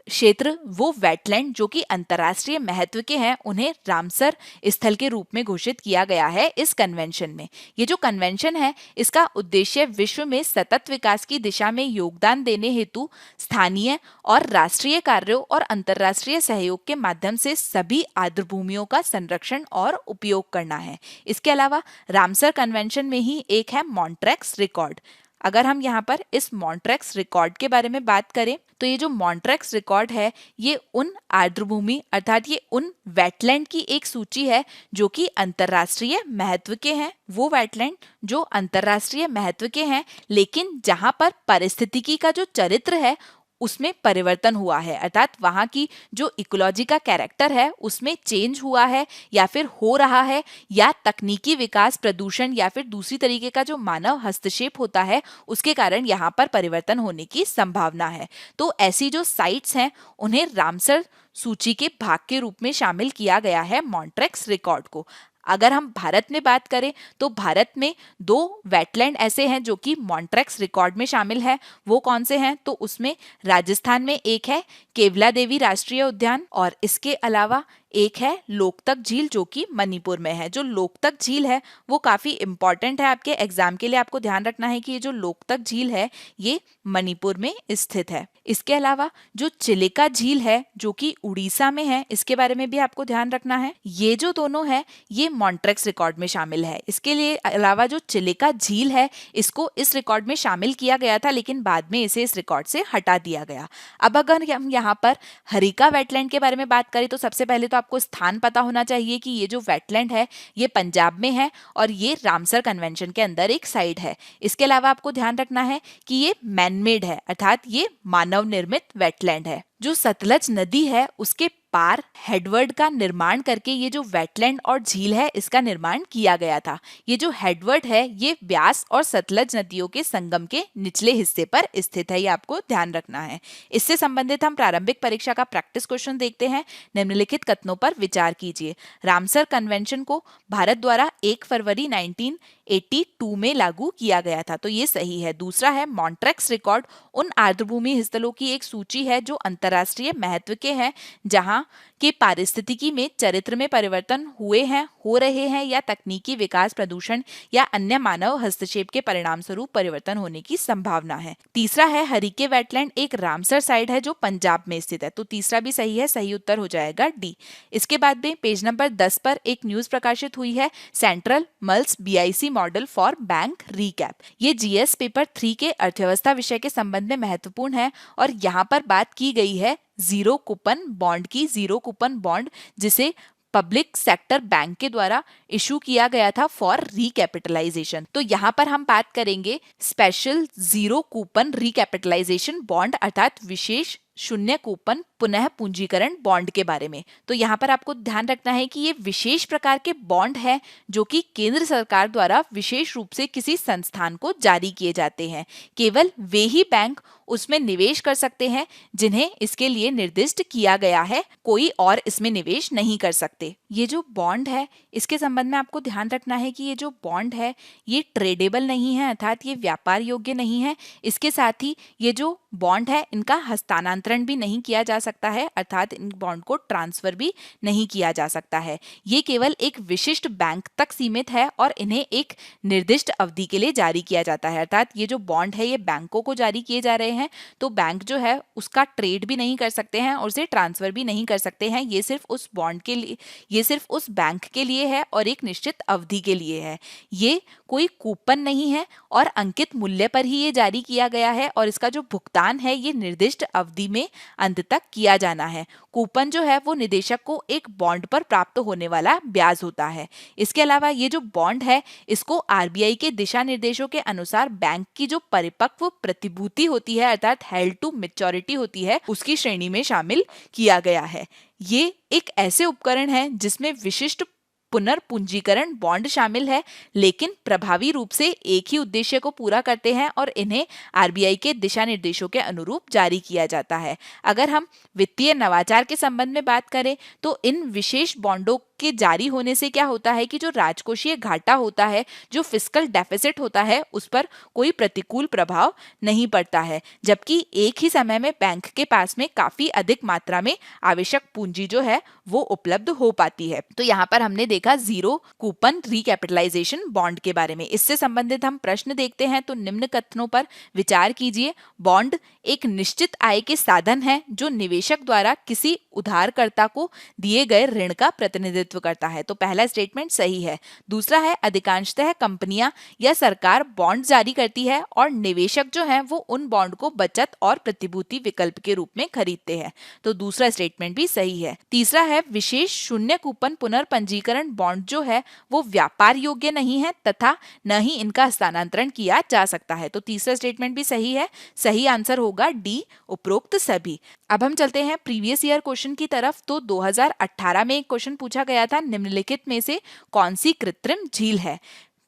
क्षेत्र, वो वेटलैंड जो कि अंतर्राष्ट्रीय महत्व के हैं, उन्हें रामसर स्थल के रूप में घोषित किया गया है इस कन्वेंशन में। ये जो कन्वेंशन है, इसका उद्देश्य विश्व में सतत विकास की दिशा में योगदान देने हेतु स्थानीय और राष्ट्रीय कार्यों और अंतर्राष्ट्रीय सहयोग के माध्यम से सभी आर्द्रभूमियों का संरक्षण और उपयोग करना है। इसके अलावा रामसर कन्वेंशन में ही एक है मॉन्ट्रेक्स रिकॉर्ड। अगर हम यहाँ पर इस मॉन्ट्रेक्स रिकॉर्ड के बारे में बात करें, तो ये जो मॉन्ट्रेक्स रिकॉर्ड है, ये उन आर्द्रभूमि अर्थात ये उन वेटलैंड की एक सूची है जो कि अंतर्राष्ट्रीय महत्व के हैं। वो वेटलैंड जो अंतर्राष्ट्रीय महत्व के हैं, लेकिन जहाँ पर पारिस्थितिकी का जो चरित्र है उसमें परिवर्तन हुआ है, अर्थात वहाँ की जो इकोलॉजी का कैरेक्टर है उसमें चेंज हुआ है या फिर हो रहा है, या तकनीकी विकास, प्रदूषण या फिर दूसरी तरीके का जो मानव हस्तक्षेप होता है उसके कारण यहाँ पर परिवर्तन होने की संभावना है। तो ऐसी जो साइट्स हैं उन्हें रामसर सूची के भाग के रूप में शामिल किया गया है मॉन्ट्रेक्स रिकॉर्ड को। अगर हम भारत में बात करें तो भारत में 2 वेटलैंड ऐसे हैं जो कि मॉन्ट्रेक्स रिकॉर्ड में शामिल है। वो कौन से हैं? तो उसमें राजस्थान में एक है केवला देवी राष्ट्रीय उद्यान, और इसके अलावा एक है लोकतक झील जो कि मणिपुर में है। जो लोकतक झील है वो काफी इंपॉर्टेंट है आपके एग्जाम के लिए। आपको ध्यान रखना है कि ये जो लोकतक झील है ये मणिपुर में स्थित है। इसके अलावा जो चिलिका झील है जो कि उड़ीसा में है, इसके बारे में भी आपको ध्यान रखना है। ये जो दोनों है ये मॉन्ट्रेक्स रिकॉर्ड में शामिल है। इसके लिए अलावा जो चिलिका झील है इसको इस रिकॉर्ड में शामिल किया गया था, लेकिन बाद में इसे इस रिकॉर्ड से हटा दिया गया। अब अगर हम यहाँ पर हरिका वेटलैंड के बारे में बात करें तो सबसे पहले तो आपको स्थान पता होना चाहिए कि ये जो वेटलैंड है ये पंजाब में है और ये रामसर कन्वेंशन के अंदर एक साइट है। इसके अलावा आपको ध्यान रखना है कि ये मैनमेड है, अर्थात ये मानव निर्मित वेटलैंड है। जो सतलज नदी है उसके पार हेडवर्ड का निर्माण करके ये जो वेटलैंड और झील है इसका निर्माण किया गया था। ये जो हेडवर्ड है ये ब्यास और सतलज नदियों के संगम के निचले हिस्से पर स्थित है, ये आपको ध्यान रखना है। इससे संबंधित हम प्रारंभिक परीक्षा का प्रैक्टिस क्वेश्चन देखते हैं। निम्नलिखित कथनों पर विचार कीजिए। रामसर कन्वेंशन को भारत द्वारा 1 फरवरी 1982 में लागू किया गया था, तो ये सही है। दूसरा है मॉन्ट्रेक्स रिकॉर्ड उन आर्द्रभूमि स्थलों की एक सूची है जो अंतर्राष्ट्रीय महत्व के हैं, जहां के पारिस्थितिकी में चरित्र में परिवर्तन हुए हैं, हो रहे हैं, या तकनीकी विकास, प्रदूषण या अन्य मानव हस्तक्षेप के परिणाम स्वरूप परिवर्तन होने की संभावना है। तीसरा है हरिके वेटलैंड एक रामसर साइट है जो पंजाब में स्थित है, तो तीसरा भी सही है, सही उत्तर हो जाएगा डी। इसके बाद में पेज नंबर 10 पर एक न्यूज प्रकाशित हुई है, central mulls BIC model for bank recap. ये GS पेपर 3 के अर्थव्यवस्था विषय के संबंध में महत्वपूर्ण है और यहाँ पर बात की गई है जीरो कूपन बॉन्ड की। जीरो कूपन बॉन्ड जिसे पब्लिक सेक्टर बैंक के द्वारा इशू किया गया था फॉर रिकैपिटलाइजेशन। तो यहाँ पर हम बात करेंगे special zero coupon recapitalisation bond, अर्थात विशेष शून्य कूपन पुनः पूंजीकरण बॉन्ड के बारे में। तो यहाँ पर आपको ध्यान रखना है कि ये विशेष प्रकार के बॉन्ड है जो कि केंद्र सरकार द्वारा विशेष रूप से किसी संस्थान को जारी किए जाते हैं। केवल वे ही बैंक उसमें निवेश कर सकते हैं जिन्हें इसके लिए निर्दिष्ट किया गया है, कोई और इसमें निवेश नहीं कर सकते। ये जो बॉन्ड है इसके संबंध में आपको ध्यान रखना है कि ये जो बॉन्ड है ये ट्रेडेबल नहीं है, अर्थात ये व्यापार योग्य नहीं है। इसके साथ ही ये जो बॉन्ड है इनका हस्तांतरण भी नहीं किया जा सकता है, अर्थात इन बॉन्ड को ट्रांसफर भी नहीं किया जा सकता है। ये केवल एक विशिष्ट बैंक तक सीमित है और इन्हें एक निर्दिष्ट अवधि के लिए जारी किया जाता है, अर्थात ये जो बॉन्ड है ये बैंकों को जारी किए जा रहे हैं, तो बैंक जो है उसका ट्रेड भी नहीं कर सकते हैं और उसे ट्रांसफर भी नहीं कर सकते हैं। ये सिर्फ उस बॉन्ड के लिए, ये सिर्फ उस बैंक के लिए है और एक निश्चित अवधि के लिए है। ये कोई कूपन नहीं है और अंकित मूल्य पर ही ये जारी किया गया है और इसका जो भुगतान है ये निर्दिष्ट अवधि में अंत तक किया जाना है। कूपन जो है वो निदेशक को एक बॉन्ड पर प्राप्त होने वाला ब्याज होता है। इसके अलावा ये जो बॉन्ड है इसको RBI के दिशा निर्देशों के अनुसार बैंक की जो परिपक्व प्रतिभूति होती है, अर्थात हेल्ड टू मैच्योरिटी होती है, उसकी श्रेणी में शामिल किया गया है। ये एक ऐसे उपकरण है जिसमें विशिष्ट पुनर्पूंजीकरण बॉन्ड शामिल है, लेकिन प्रभावी रूप से एक ही उद्देश्य को पूरा करते हैं और इन्हें आरबीआई के दिशा निर्देशों के अनुरूप जारी किया जाता है। अगर हम वित्तीय नवाचार के संबंध में बात करें तो इन विशेष बॉन्डों के जारी होने से क्या होता है कि जो राजकोषीय घाटा होता है, जो फिस्कल डेफिसिट होता है, उस पर कोई प्रतिकूल प्रभाव नहीं पड़ता है, जबकि एक ही समय में बैंक के पास में काफी अधिक मात्रा में आवश्यक पूंजी जो है वो उपलब्ध हो पाती है। तो यहाँ पर हमने देखा जीरो कूपन रिकैपिटलाइजेशन बॉन्ड के बारे में। इससे संबंधित हम प्रश्न देखते हैं तो निम्न कथनों पर विचार कीजिए। बॉन्ड एक निश्चित आय के साधन है जो निवेशक द्वारा किसी उधारकर्ता को दिए गए ऋण का प्रतिनिधित्व करता है। तो पहला स्टेटमेंट सही है। दूसरा है अधिकांशतः कंपनियां या सरकार बॉन्ड जारी करती है और निवेशक जो है वो उन बॉन्ड को बचत और प्रतिभूति विकल्प के रूप में खरीदते हैं। तो दूसरा स्टेटमेंट भी सही है। तीसरा है विशेष शून्य कूपन पुनर्पंजीकरण बॉन्ड जो है वो व्यापार योग्य नहीं है तथा न ही इनका हस्तांतरण किया जा सकता है। तो तीसरा स्टेटमेंट भी सही है। सही आंसर होगा डी, उपरोक्त सभी। अब हम चलते हैं प्रीवियस ईयर क्वेश्चन की तरफ। तो 2018 में एक क्वेश्चन पूछा गया था, निम्नलिखित में से कौन सी कृत्रिम झील है?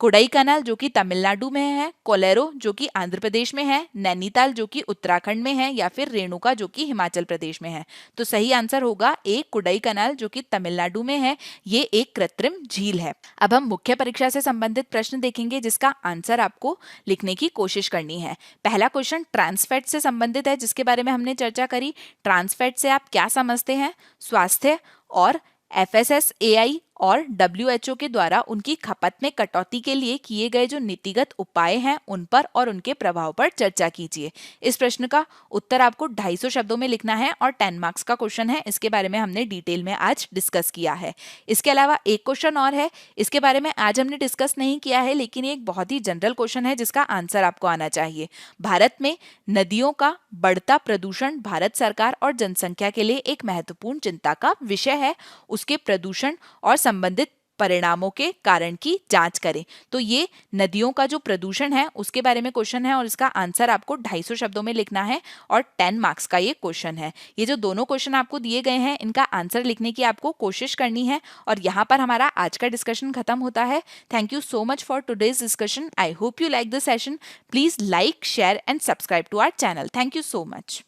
कोडाईकनाल जो कि तमिलनाडु में है, कोलेरो जो कि आंध्र प्रदेश में है, नैनीताल जो कि उत्तराखंड में है, या फिर रेणुका जो कि हिमाचल प्रदेश में है। तो सही आंसर होगा ए, कोडाईकनाल जो कि तमिलनाडु में है। ये एक कृत्रिम झील है। अब हम मुख्य परीक्षा से संबंधित प्रश्न देखेंगे जिसका आंसर आपको लिखने की कोशिश करनी है। पहला क्वेश्चन ट्रांसफैट से संबंधित है जिसके बारे में हमने चर्चा करी। ट्रांसफैट से आप क्या समझते हैं? स्वास्थ्य और एफएसएसएआई और डब्ल्यूएचओ के द्वारा उनकी खपत में कटौती के लिए किए गए जो नीतिगत उपाय हैं उन पर और उनके प्रभाव पर चर्चा कीजिए। इस प्रश्न का उत्तर आपको 250 शब्दों में लिखना है और 10 मार्क्स का क्वेश्चन है। इसके बारे में हमने डिटेल में आज डिस्कस किया है। इसके अलावा एक क्वेश्चन और है, इसके बारे में आज हमने डिस्कस नहीं किया है, लेकिन एक बहुत ही जनरल क्वेश्चन है जिसका आंसर आपको आना चाहिए। भारत में नदियों का बढ़ता प्रदूषण भारत सरकार और जनसंख्या के लिए एक महत्वपूर्ण चिंता का विषय है। उसके प्रदूषण और संबंधित परिणामों के कारण की जांच करें। तो ये नदियों का जो प्रदूषण है उसके बारे में क्वेश्चन है और इसका आंसर आपको 250 शब्दों में लिखना है और 10 मार्क्स का ये क्वेश्चन है। ये जो दोनों क्वेश्चन आपको दिए गए हैं इनका आंसर लिखने की आपको कोशिश करनी है। और यहाँ पर हमारा आज का डिस्कशन खत्म होता है। Thank you so much for today's discussion. I hope you like the session. Please like, share and subscribe to our channel. Thank you so much.